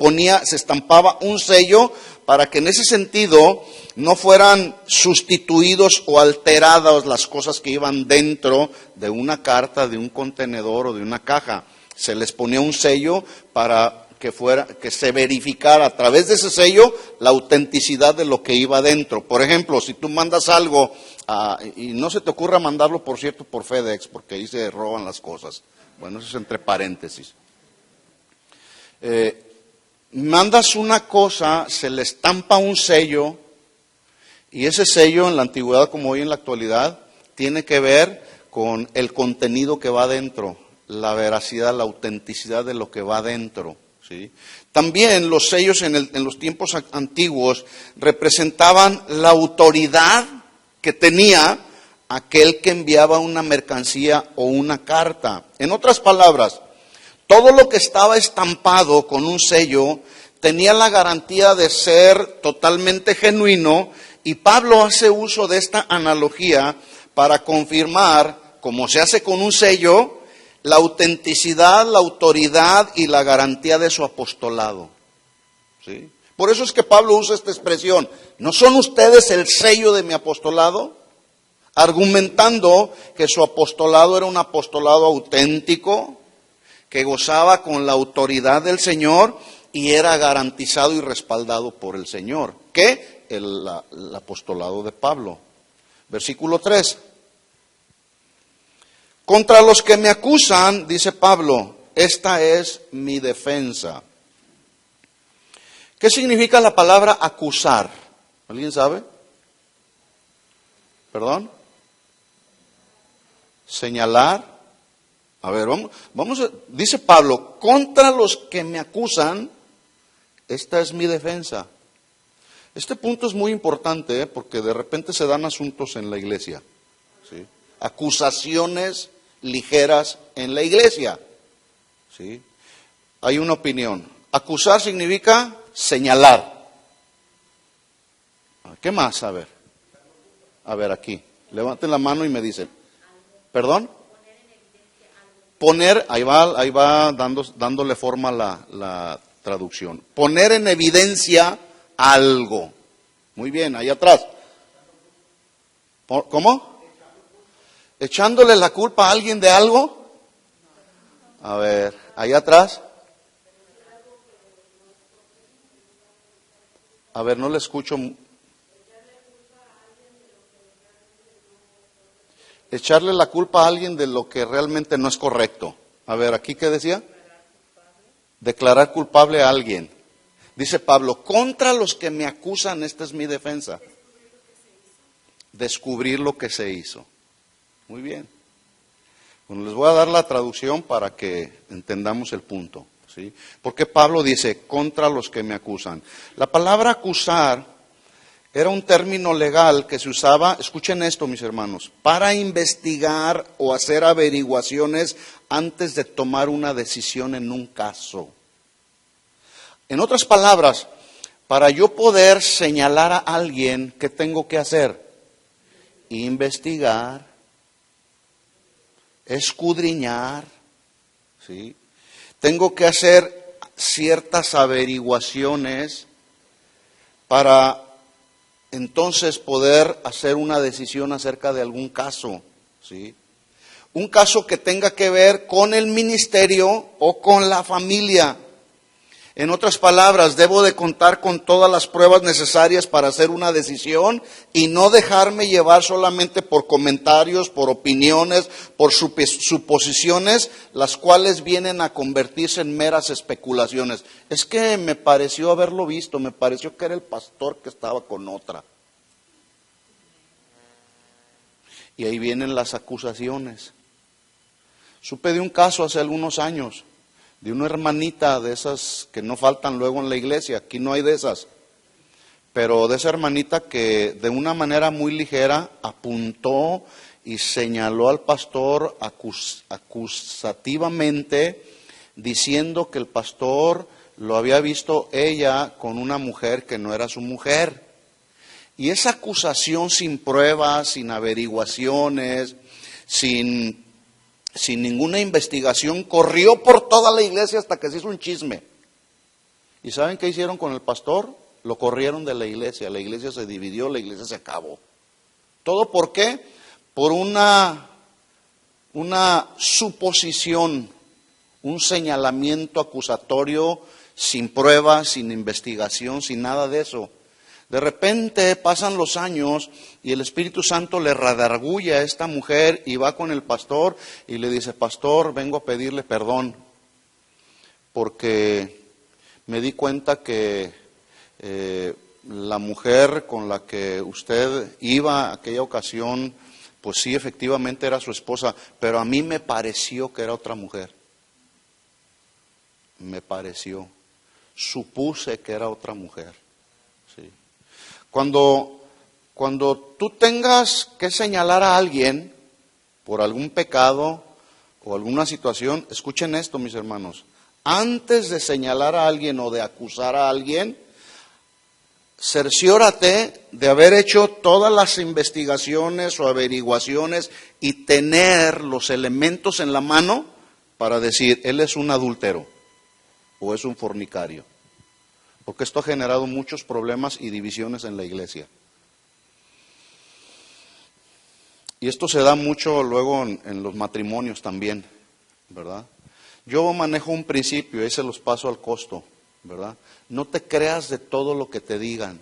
estampaba un sello para que en ese sentido no fueran sustituidos o alteradas las cosas que iban dentro de una carta, de un contenedor o de una caja. Se les ponía un sello para que se verificara a través de ese sello la autenticidad de lo que iba dentro. Por ejemplo, si tú mandas algo, y no se te ocurra mandarlo, por cierto, por FedEx, porque ahí se roban las cosas. Bueno, eso es entre paréntesis. Mandas una cosa, se le estampa un sello, y ese sello en la antigüedad como hoy en la actualidad tiene que ver con el contenido que va dentro, la veracidad, la autenticidad de lo que va dentro. ¿Sí? También los sellos en los tiempos antiguos representaban la autoridad que tenía aquel que enviaba una mercancía o una carta. En otras palabras, todo lo que estaba estampado con un sello tenía la garantía de ser totalmente genuino, y Pablo hace uso de esta analogía para confirmar, como se hace con un sello, la autenticidad, la autoridad y la garantía de su apostolado. ¿Sí? Por eso es que Pablo usa esta expresión, ¿no son ustedes el sello de mi apostolado? Argumentando que su apostolado era un apostolado auténtico, que gozaba con la autoridad del Señor y era garantizado y respaldado por el Señor. ¿Qué? El apostolado de Pablo. Versículo 3. Contra los que me acusan, dice Pablo, esta es mi defensa. ¿Qué significa la palabra acusar? ¿Alguien sabe? ¿Perdón? Señalar. A ver, dice Pablo, contra los que me acusan, esta es mi defensa. Este punto es muy importante, porque de repente se dan asuntos en la iglesia. ¿Sí? Acusaciones ligeras en la iglesia. ¿Sí? Hay una opinión. Acusar significa señalar. ¿Qué más? A ver aquí. Levanten la mano y me dicen. ¿Perdón? Poner, ahí va dándole forma la traducción. Poner en evidencia algo. Muy bien, ahí atrás. ¿Cómo? ¿Echándole la culpa a alguien de algo? A ver, ahí atrás. A ver, no le escucho. echarle la culpa a alguien de lo que realmente no es correcto. A ver, ¿aquí qué decía? Declarar culpable a alguien. Dice Pablo, contra los que me acusan, esta es mi defensa. Descubrir lo que se hizo. Muy bien. Bueno, les voy a dar la traducción para que entendamos el punto, ¿sí? Porque Pablo dice, contra los que me acusan. La palabra acusar era un término legal que se usaba, escuchen esto mis hermanos, para investigar o hacer averiguaciones antes de tomar una decisión en un caso. En otras palabras, para yo poder señalar a alguien, ¿qué tengo que hacer? Investigar, escudriñar, ¿sí? Tengo que hacer ciertas averiguaciones para entonces poder hacer una decisión acerca de algún caso, ¿sí? Un caso que tenga que ver con el ministerio o con la familia. En otras palabras, debo de contar con todas las pruebas necesarias para hacer una decisión y no dejarme llevar solamente por comentarios, por opiniones, por suposiciones, las cuales vienen a convertirse en meras especulaciones. Es que me pareció haberlo visto, me pareció que era el pastor que estaba con otra. Y ahí vienen las acusaciones. Supe de un caso hace algunos años, de una hermanita de esas que no faltan luego en la iglesia, aquí no hay de esas, pero de esa hermanita que de una manera muy ligera apuntó y señaló al pastor acusativamente, diciendo que el pastor lo había visto ella con una mujer que no era su mujer. Y esa acusación sin pruebas, sin averiguaciones, sin ninguna investigación, corrió por toda la iglesia hasta que se hizo un chisme. ¿Y saben qué hicieron con el pastor? Lo corrieron de la iglesia se dividió, la iglesia se acabó. ¿Todo por qué? Por una suposición, un señalamiento acusatorio sin pruebas, sin investigación, sin nada de eso. De repente pasan los años y el Espíritu Santo le redarguye a esta mujer y va con el pastor y le dice, pastor, vengo a pedirle perdón porque me di cuenta que la mujer con la que usted iba aquella ocasión, pues sí, efectivamente era su esposa, pero a mí me pareció que era otra mujer. Me pareció, supuse que era otra mujer. Sí. Cuando tú tengas que señalar a alguien por algún pecado o alguna situación, escuchen esto, mis hermanos. Antes de señalar a alguien o de acusar a alguien, cerciórate de haber hecho todas las investigaciones o averiguaciones y tener los elementos en la mano para decir, él es un adúltero o es un fornicario. Porque esto ha generado muchos problemas y divisiones en la iglesia. Y esto se da mucho luego en los matrimonios también, ¿verdad? Yo manejo un principio, ese los paso al costo, ¿verdad? No te creas de todo lo que te digan.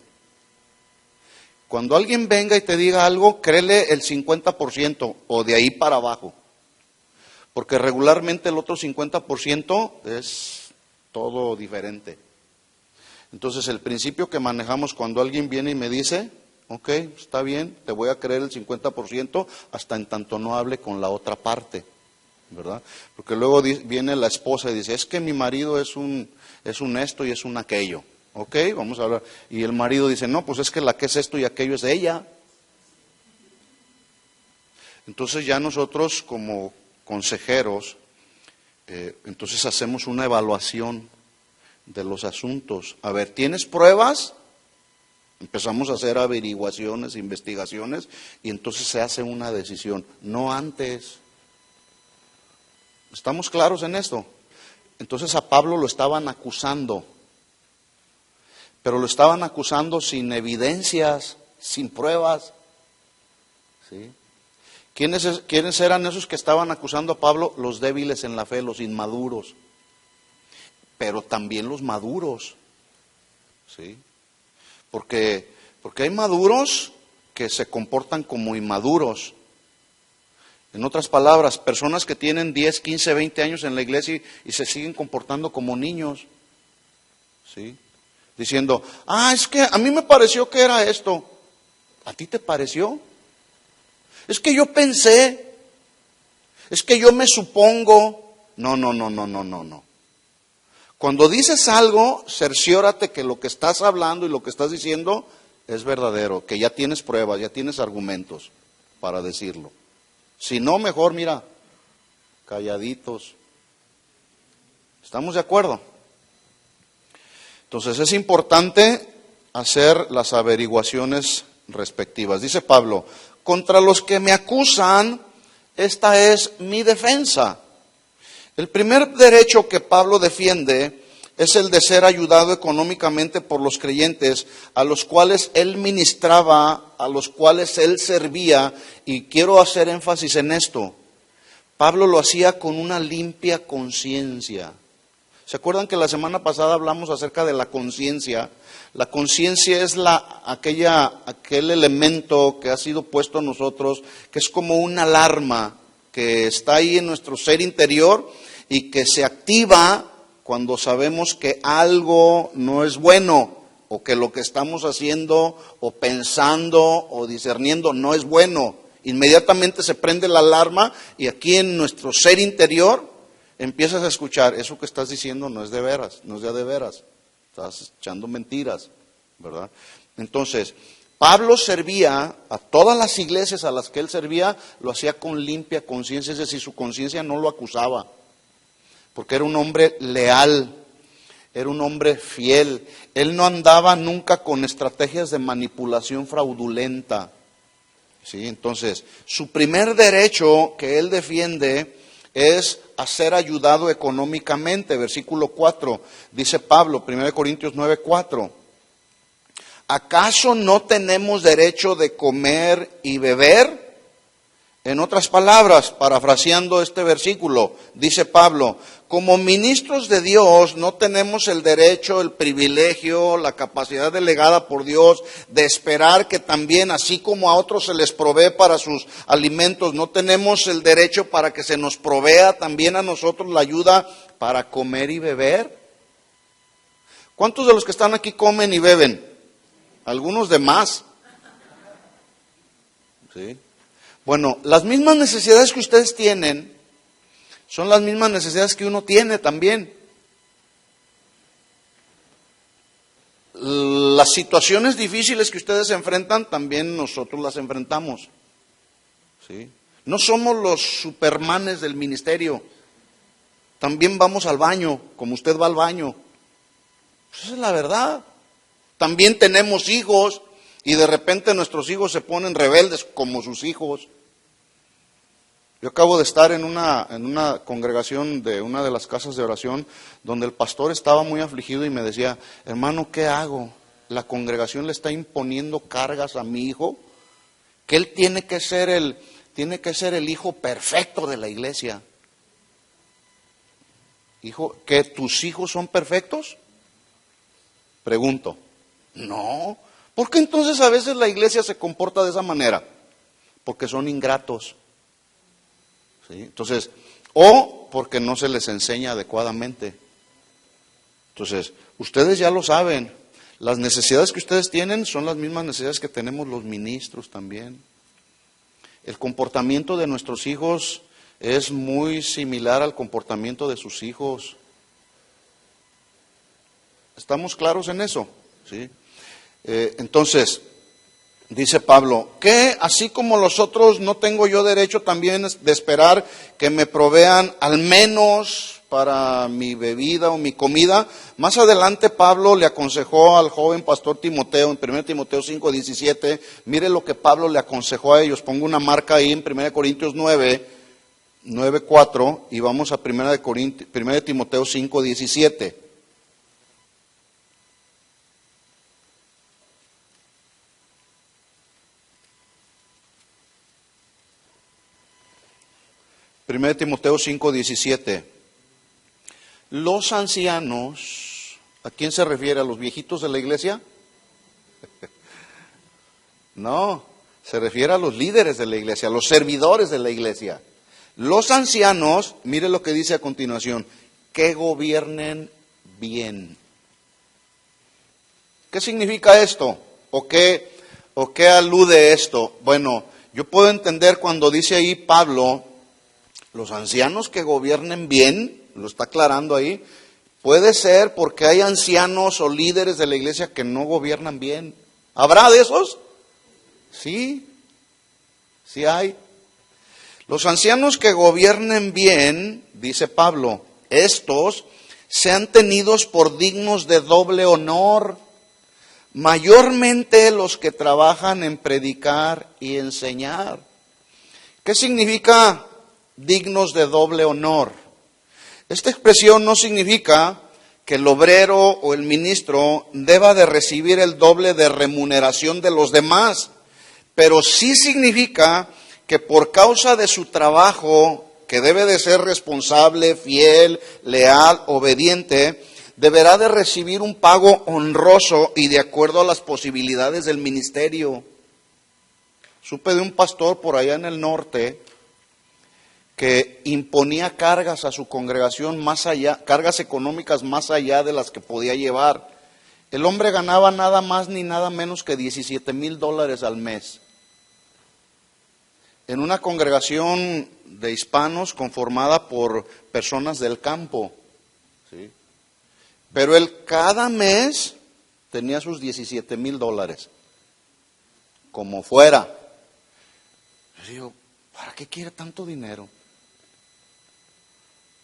Cuando alguien venga y te diga algo, créele el 50% o de ahí para abajo. Porque regularmente el otro 50% es todo diferente. Entonces el principio que manejamos cuando alguien viene y me dice, ok, está bien, te voy a creer el 50% hasta en tanto no hable con la otra parte, ¿verdad? Porque luego viene la esposa y dice, es que mi marido es un esto y es un aquello, ok, vamos a hablar. Y el marido dice, no, pues es que la que es esto y aquello es ella. Entonces ya nosotros como consejeros, entonces hacemos una evaluación de los asuntos. A ver, ¿tienes pruebas? Empezamos a hacer averiguaciones, investigaciones, y entonces se hace una decisión, no antes. ¿Estamos claros en esto? Entonces a Pablo lo estaban acusando, pero lo estaban acusando sin evidencias, sin pruebas. ¿Sí? ¿Quiénes eran esos que estaban acusando a Pablo? Los débiles en la fe, los inmaduros. Pero también los maduros, ¿sí? Porque hay maduros que se comportan como inmaduros. En otras palabras, personas que tienen 10, 15, 20 años en la iglesia y se siguen comportando como niños. ¿Sí? Diciendo, es que a mí me pareció que era esto. ¿A ti te pareció? Es que yo pensé. Es que yo me supongo. No. Cuando dices algo, cerciórate que lo que estás hablando y lo que estás diciendo es verdadero, que ya tienes pruebas, ya tienes argumentos para decirlo. Si no, mejor, mira, calladitos. ¿Estamos de acuerdo? Entonces es importante hacer las averiguaciones respectivas. Dice Pablo, contra los que me acusan, esta es mi defensa. El primer derecho que Pablo defiende es el de ser ayudado económicamente por los creyentes a los cuales él ministraba, a los cuales él servía, y quiero hacer énfasis en esto. Pablo lo hacía con una limpia conciencia. ¿Se acuerdan que la semana pasada hablamos acerca de la conciencia? La conciencia es aquel elemento que ha sido puesto en nosotros, que es como una alarma que está ahí en nuestro ser interior y que se activa cuando sabemos que algo no es bueno, o que lo que estamos haciendo o pensando o discerniendo no es bueno. Inmediatamente se prende la alarma y aquí en nuestro ser interior empiezas a escuchar, eso que estás diciendo no es de veras, no es de veras, estás echando mentiras, ¿verdad? Entonces, Pablo servía a todas las iglesias a las que él servía, lo hacía con limpia conciencia, es decir, su conciencia no lo acusaba, porque era un hombre leal, era un hombre fiel, él no andaba nunca con estrategias de manipulación fraudulenta, ¿sí? Entonces, su primer derecho que él defiende es a ser ayudado económicamente. Versículo 4, dice Pablo, 1 Corintios 9:4. ¿Acaso no tenemos derecho de comer y beber? En otras palabras, parafraseando este versículo, dice Pablo, como ministros de Dios no tenemos el derecho, el privilegio, la capacidad delegada por Dios de esperar que también, así como a otros se les provee para sus alimentos, no tenemos el derecho para que se nos provea también a nosotros la ayuda para comer y beber. ¿Cuántos de los que están aquí comen y beben? Algunos de más. ¿Sí? Bueno, las mismas necesidades que ustedes tienen son las mismas necesidades que uno tiene también. Las situaciones difíciles que ustedes enfrentan, también nosotros las enfrentamos. ¿Sí? No somos los supermanes del ministerio. También vamos al baño, como usted va al baño. Esa es la verdad. También tenemos hijos y de repente nuestros hijos se ponen rebeldes como sus hijos. Yo acabo de estar en una congregación de una de las casas de oración donde el pastor estaba muy afligido y me decía, hermano, ¿qué hago? La congregación le está imponiendo cargas a mi hijo, que él tiene que ser el hijo perfecto de la iglesia. Hijo, ¿que tus hijos son perfectos? Pregunto. No. ¿Por qué entonces a veces la iglesia se comporta de esa manera? Porque son ingratos. ¿Sí? Entonces, o porque no se les enseña adecuadamente. Entonces, ustedes ya lo saben, las necesidades que ustedes tienen son las mismas necesidades que tenemos los ministros también. El comportamiento de nuestros hijos es muy similar al comportamiento de sus hijos. ¿Estamos claros en eso? ¿Sí? Entonces, dice Pablo, que así como los otros no tengo yo derecho también de esperar que me provean al menos para mi bebida o mi comida. Más adelante Pablo le aconsejó al joven pastor Timoteo, en 1 Timoteo 5:17, mire lo que Pablo le aconsejó a ellos. Pongo una marca ahí en 1 Corintios 9:4 y vamos a 1 Timoteo 5:17. Primero de Timoteo 5:17. Los ancianos, ¿a quién se refiere? ¿A los viejitos de la iglesia? No, Se refiere a los líderes de la iglesia, a los servidores de la iglesia. Los ancianos, mire lo que dice a continuación, que gobiernen bien. ¿Qué significa esto? ¿O qué alude esto? Bueno, yo puedo entender cuando dice ahí Pablo, los ancianos que gobiernen bien, lo está aclarando ahí, puede ser porque hay ancianos o líderes de la iglesia que no gobiernan bien. ¿Habrá de esos? Sí, sí hay. Los ancianos que gobiernen bien, dice Pablo, estos sean tenidos por dignos de doble honor, mayormente los que trabajan en predicar y enseñar. ¿Qué significa dignos de doble honor? Esta expresión no significa que el obrero o el ministro deba de recibir el doble de remuneración de los demás, pero sí significa que por causa de su trabajo, que debe de ser responsable, fiel, leal, obediente, deberá de recibir un pago honroso y de acuerdo a las posibilidades del ministerio. Supe de un pastor por allá en el norte que imponía cargas a su congregación más allá, cargas económicas más allá de las que podía llevar. El hombre ganaba nada más ni nada menos que $17,000 al mes. En una congregación de hispanos conformada por personas del campo, ¿sí? Pero él cada mes tenía sus $17,000, como fuera. Yo digo, ¿para qué quiere tanto dinero?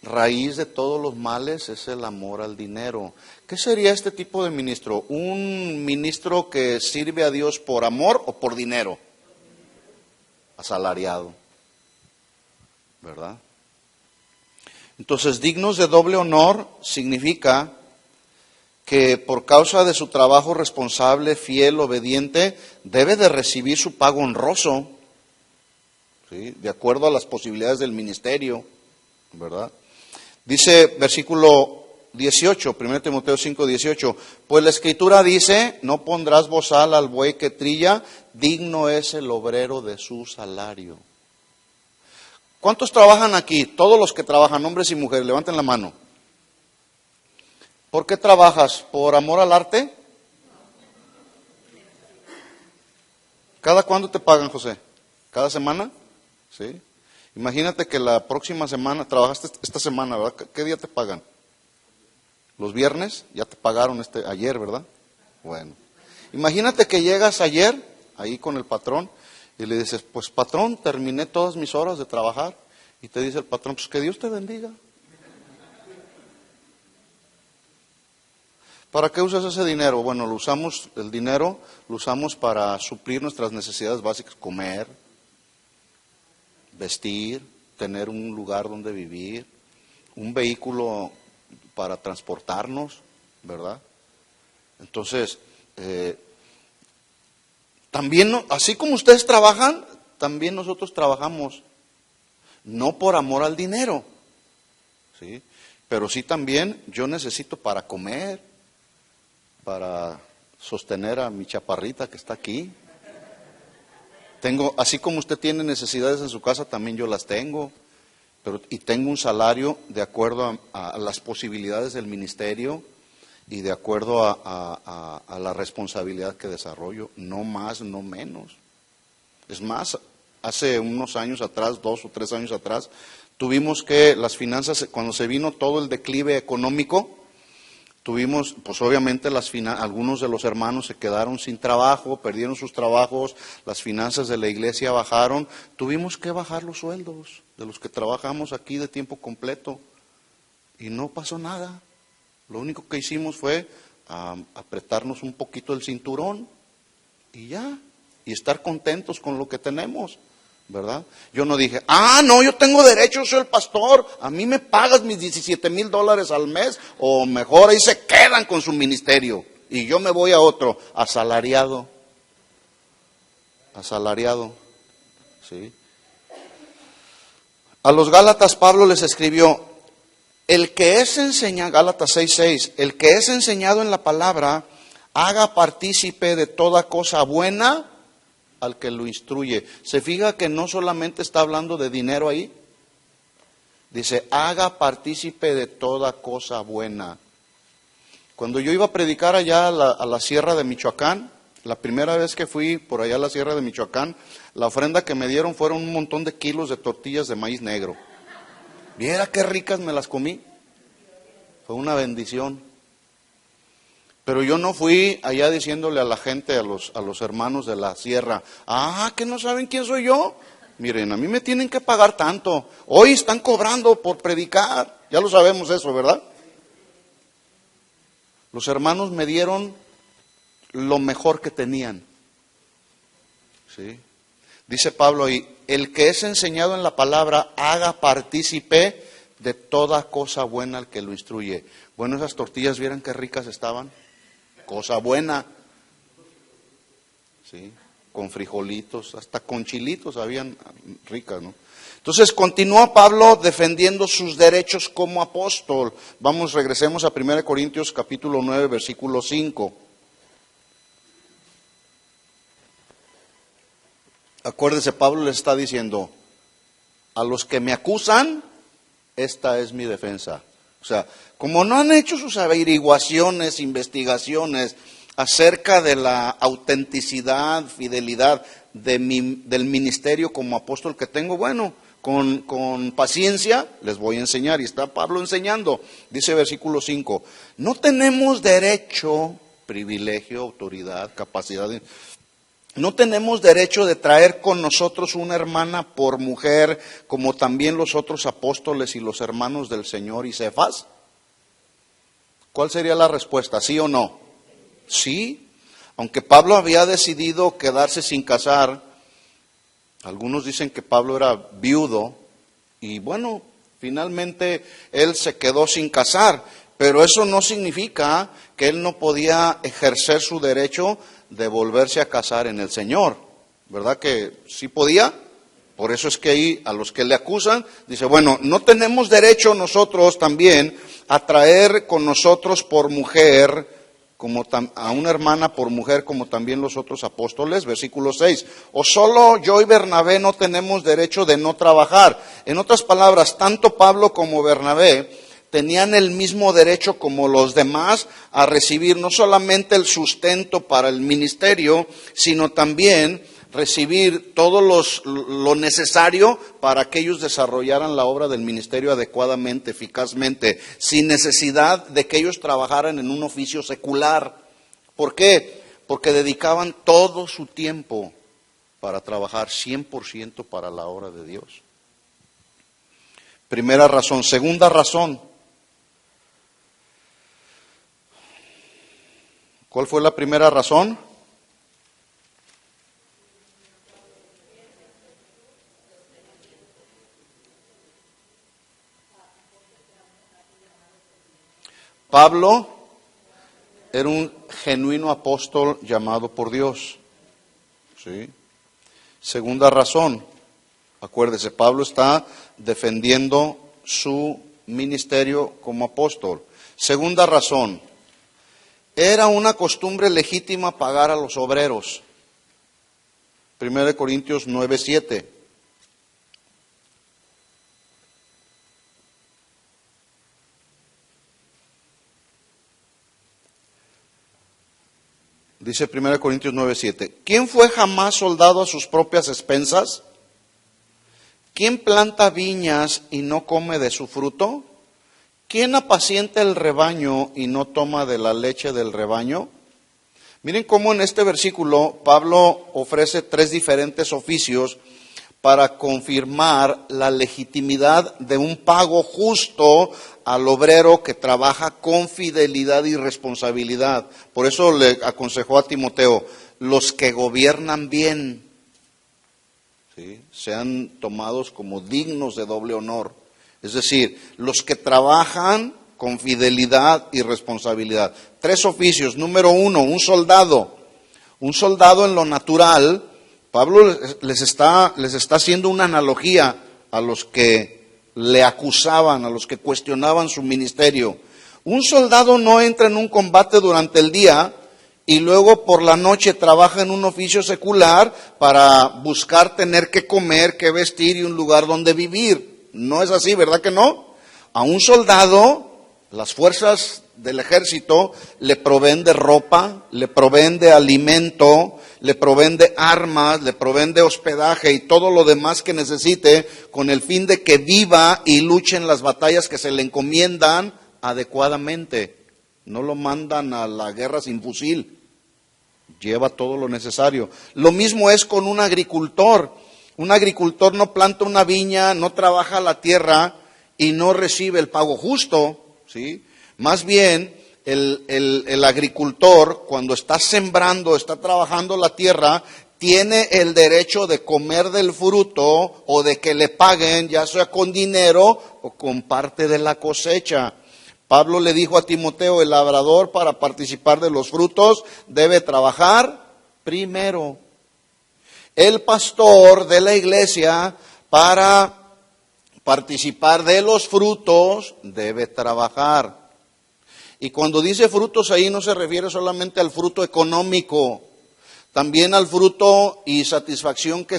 Raíz de todos los males es el amor al dinero. ¿Qué sería este tipo de ministro? ¿Un ministro que sirve a Dios por amor o por dinero? Asalariado, ¿verdad? Entonces, dignos de doble honor significa que por causa de su trabajo responsable, fiel, obediente, debe de recibir su pago honroso, ¿sí? De acuerdo a las posibilidades del ministerio, ¿verdad? Dice versículo 18, 1 Timoteo 5, 18, pues la Escritura dice, no pondrás bozal al buey que trilla, digno es el obrero de su salario. ¿Cuántos trabajan aquí? Todos los que trabajan, hombres y mujeres, levanten la mano. ¿Por qué trabajas? ¿Por amor al arte? ¿Cada cuándo te pagan, José? ¿Cada semana? ¿Sí? Imagínate que la próxima semana, trabajaste esta semana, ¿verdad? ¿Qué día te pagan? ¿Los viernes? Ya te pagaron ayer, ¿verdad? Bueno. Imagínate que llegas ayer, ahí con el patrón, y le dices, pues patrón, terminé todas mis horas de trabajar. Y te dice el patrón, pues que Dios te bendiga. ¿Para qué usas ese dinero? Bueno, el dinero lo usamos para suplir nuestras necesidades básicas, comer, vestir, tener un lugar donde vivir, un vehículo para transportarnos, ¿verdad? Entonces, también, así como ustedes trabajan, también nosotros trabajamos, no por amor al dinero, ¿sí? Pero sí también yo necesito para comer, para sostener a mi chaparrita que está aquí. Así como usted tiene necesidades en su casa, también yo las tengo, y tengo un salario de acuerdo a las posibilidades del ministerio y de acuerdo a la responsabilidad que desarrollo, no más, no menos. Es más, hace unos años atrás, 2 o 3 años atrás, tuvimos que las finanzas, cuando se vino todo el declive económico, tuvimos, pues obviamente algunos de los hermanos se quedaron sin trabajo, perdieron sus trabajos, las finanzas de la iglesia bajaron, tuvimos que bajar los sueldos de los que trabajamos aquí de tiempo completo y no pasó nada. Lo único que hicimos fue apretarnos un poquito el cinturón y ya, y estar contentos con lo que tenemos, ¿verdad? Yo no dije, no, yo tengo derecho, yo soy el pastor, a mí me pagas mis $17,000 al mes, o mejor ahí se quedan con su ministerio, y yo me voy a otro, asalariado, ¿sí? A los Gálatas Pablo les escribió, el que es enseñado, Gálatas 6:6, el que es enseñado en la palabra, haga partícipe de toda cosa buena al que lo instruye. ¿Se fija que no solamente está hablando de dinero ahí? Dice, haga partícipe de toda cosa buena. Cuando yo iba a predicar allá a la sierra de Michoacán, la primera vez que fui por allá a la sierra de Michoacán, la ofrenda que me dieron fueron un montón de kilos de tortillas de maíz negro. Viera qué ricas me las comí. Fue una bendición. Pero yo no fui allá diciéndole a la gente, a los hermanos de la sierra, ¿que no saben quién soy yo? Miren, a mí me tienen que pagar tanto. Hoy están cobrando por predicar. Ya lo sabemos eso, ¿verdad? Los hermanos me dieron lo mejor que tenían. ¿Sí? Dice Pablo ahí, el que es enseñado en la palabra, haga partícipe de toda cosa buena al que lo instruye. Bueno, esas tortillas, ¿vieran qué ricas estaban? Cosa buena. ¿Sí? Con frijolitos, hasta con chilitos habían ricas, ¿no? Entonces continúa Pablo defendiendo sus derechos como apóstol. Regresemos a 1 Corintios capítulo 9, versículo 5. Acuérdese, Pablo les está diciendo, a los que me acusan, esta es mi defensa. O sea, como no han hecho sus averiguaciones, investigaciones acerca de la autenticidad, fidelidad del ministerio como apóstol que tengo, bueno, con paciencia les voy a enseñar. Y está Pablo enseñando, dice versículo 5, no tenemos derecho, privilegio, autoridad, capacidad, no tenemos derecho de traer con nosotros una hermana por mujer, como también los otros apóstoles y los hermanos del Señor y Cefas. ¿Cuál sería la respuesta? ¿Sí o no? Sí, aunque Pablo había decidido quedarse sin casar, algunos dicen que Pablo era viudo y bueno, finalmente él se quedó sin casar, pero eso no significa que él no podía ejercer su derecho de volverse a casar en el Señor, ¿verdad que sí podía? Por eso es que ahí a los que le acusan, dice, bueno, no tenemos derecho nosotros también a traer con nosotros por mujer, a una hermana por mujer como también los otros apóstoles, versículo 6. O solo yo y Bernabé no tenemos derecho de no trabajar. En otras palabras, tanto Pablo como Bernabé tenían el mismo derecho como los demás a recibir no solamente el sustento para el ministerio, sino también recibir todo lo necesario para que ellos desarrollaran la obra del ministerio adecuadamente, eficazmente, sin necesidad de que ellos trabajaran en un oficio secular. ¿Por qué? Porque dedicaban todo su tiempo para trabajar 100% para la obra de Dios. Primera razón. Segunda razón. ¿Cuál fue la primera razón? Pablo era un genuino apóstol llamado por Dios. ¿Sí? Segunda razón, acuérdese, Pablo está defendiendo su ministerio como apóstol. Segunda razón, era una costumbre legítima pagar a los obreros. 1 Corintios 9, 7. Dice 1 Corintios 9, 7. ¿Quién fue jamás soldado a sus propias expensas? ¿Quién planta viñas y no come de su fruto? ¿Quién apacienta el rebaño y no toma de la leche del rebaño? Miren cómo en este versículo Pablo ofrece 3 diferentes oficios para confirmar la legitimidad de un pago justo al obrero que trabaja con fidelidad y responsabilidad. Por eso le aconsejó a Timoteo, los que gobiernan bien, ¿sí?, sean tomados como dignos de doble honor. Es decir, los que trabajan con fidelidad y responsabilidad. 3 oficios. Número 1, un soldado. Un soldado en lo natural. Pablo les está haciendo una analogía a los que le acusaban, a los que cuestionaban su ministerio. Un soldado no entra en un combate durante el día y luego por la noche trabaja en un oficio secular para buscar tener que comer, que vestir y un lugar donde vivir. No es así, ¿verdad que no? A un soldado, las fuerzas del ejército le proveen de ropa, le proveen de alimento, le proveen de armas, le proveen de hospedaje y todo lo demás que necesite con el fin de que viva y luche en las batallas que se le encomiendan adecuadamente. No lo mandan a la guerra sin fusil, lleva todo lo necesario. Lo mismo es con un agricultor. Un agricultor no planta una viña, no trabaja la tierra y no recibe el pago justo, ¿sí? Más bien, el agricultor, cuando está sembrando, está trabajando la tierra, tiene el derecho de comer del fruto o de que le paguen, ya sea con dinero o con parte de la cosecha. Pablo le dijo a Timoteo, el labrador para participar de los frutos debe trabajar primero. El pastor de la iglesia para participar de los frutos debe trabajar. Y cuando dice frutos ahí no se refiere solamente al fruto económico, también al fruto y satisfacción que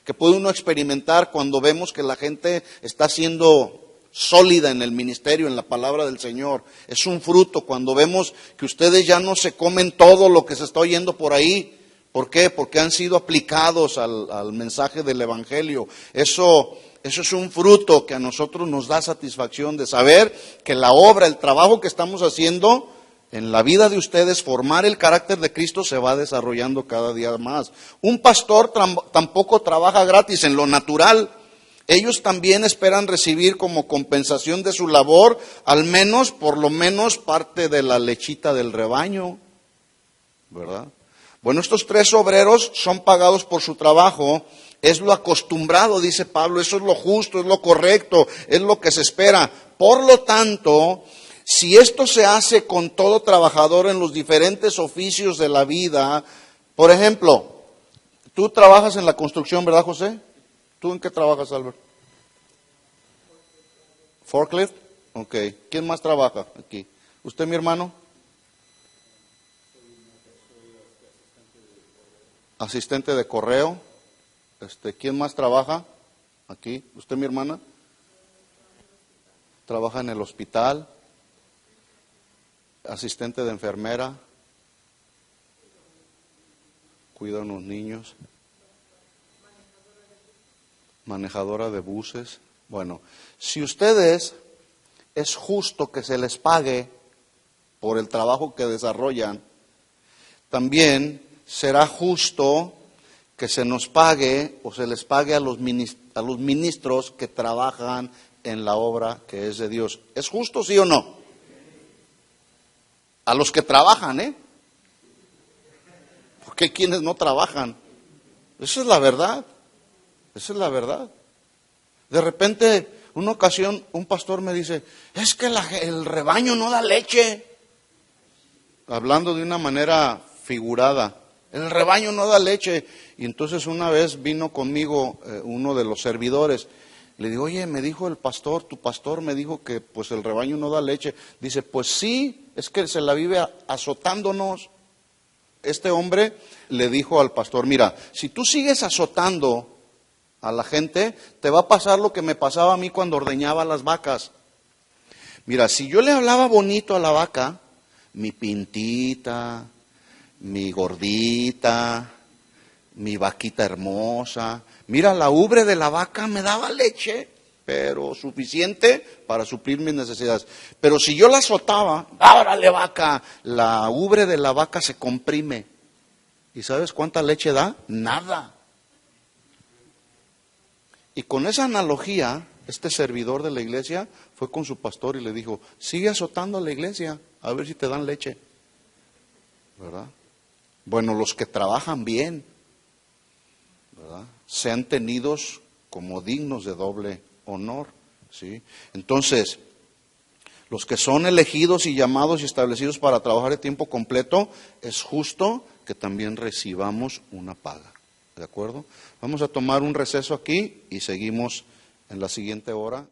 que puede uno experimentar cuando vemos que la gente está siendo sólida en el ministerio, en la palabra del Señor. Es un fruto cuando vemos que ustedes ya no se comen todo lo que se está oyendo por ahí. ¿Por qué? Porque han sido aplicados al mensaje del Evangelio. Eso es un fruto que a nosotros nos da satisfacción de saber que la obra, el trabajo que estamos haciendo en la vida de ustedes, formar el carácter de Cristo, se va desarrollando cada día más. Un pastor tampoco trabaja gratis en lo natural. Ellos también esperan recibir como compensación de su labor, al menos, por lo menos, parte de la lechita del rebaño, ¿verdad? Bueno, estos tres obreros son pagados por su trabajo. Es lo acostumbrado, dice Pablo, eso es lo justo, es lo correcto, es lo que se espera. Por lo tanto, si esto se hace con todo trabajador en los diferentes oficios de la vida, por ejemplo, tú trabajas en la construcción, ¿verdad, José? ¿Tú en qué trabajas, Albert? ¿Forklift? Ok. ¿Quién más trabaja aquí? ¿Usted, mi hermano? Asistente de correo. ¿Quién más trabaja aquí? ¿Usted, mi hermana? Trabaja en el hospital. Asistente de enfermera. Cuida a unos niños. Manejadora de buses. Bueno, si ustedes es justo que se les pague por el trabajo que desarrollan, también será justo que se nos pague o se les pague a los ministros que trabajan en la obra que es de Dios. ¿Es justo, sí o no? A los que trabajan, ¿eh? Porque hay quienes no trabajan. Esa es la verdad. Esa es la verdad. De repente, una ocasión, un pastor me dice, es que el rebaño no da leche. Hablando de una manera figurada. El rebaño no da leche. Y entonces una vez vino conmigo uno de los servidores. Le digo, oye, me dijo el pastor, tu pastor me dijo que pues el rebaño no da leche. Dice, pues sí, es que se la vive azotándonos. Este hombre le dijo al pastor, mira, si tú sigues azotando a la gente, te va a pasar lo que me pasaba a mí cuando ordeñaba las vacas. Mira, si yo le hablaba bonito a la vaca, mi pintita, mi gordita, mi vaquita hermosa, mira, la ubre de la vaca me daba leche, pero suficiente para suplir mis necesidades. Pero si yo la azotaba, ¡órale vaca! La ubre de la vaca se comprime. ¿Y sabes cuánta leche da? Nada. Y con esa analogía, este servidor de la iglesia fue con su pastor y le dijo, sigue azotando a la iglesia, a ver si te dan leche. ¿Verdad? Bueno, los que trabajan bien, ¿verdad?, sean tenidos como dignos de doble honor, ¿sí? Entonces, los que son elegidos y llamados y establecidos para trabajar de tiempo completo, es justo que también recibamos una paga. ¿De acuerdo? Vamos a tomar un receso aquí y seguimos en la siguiente hora.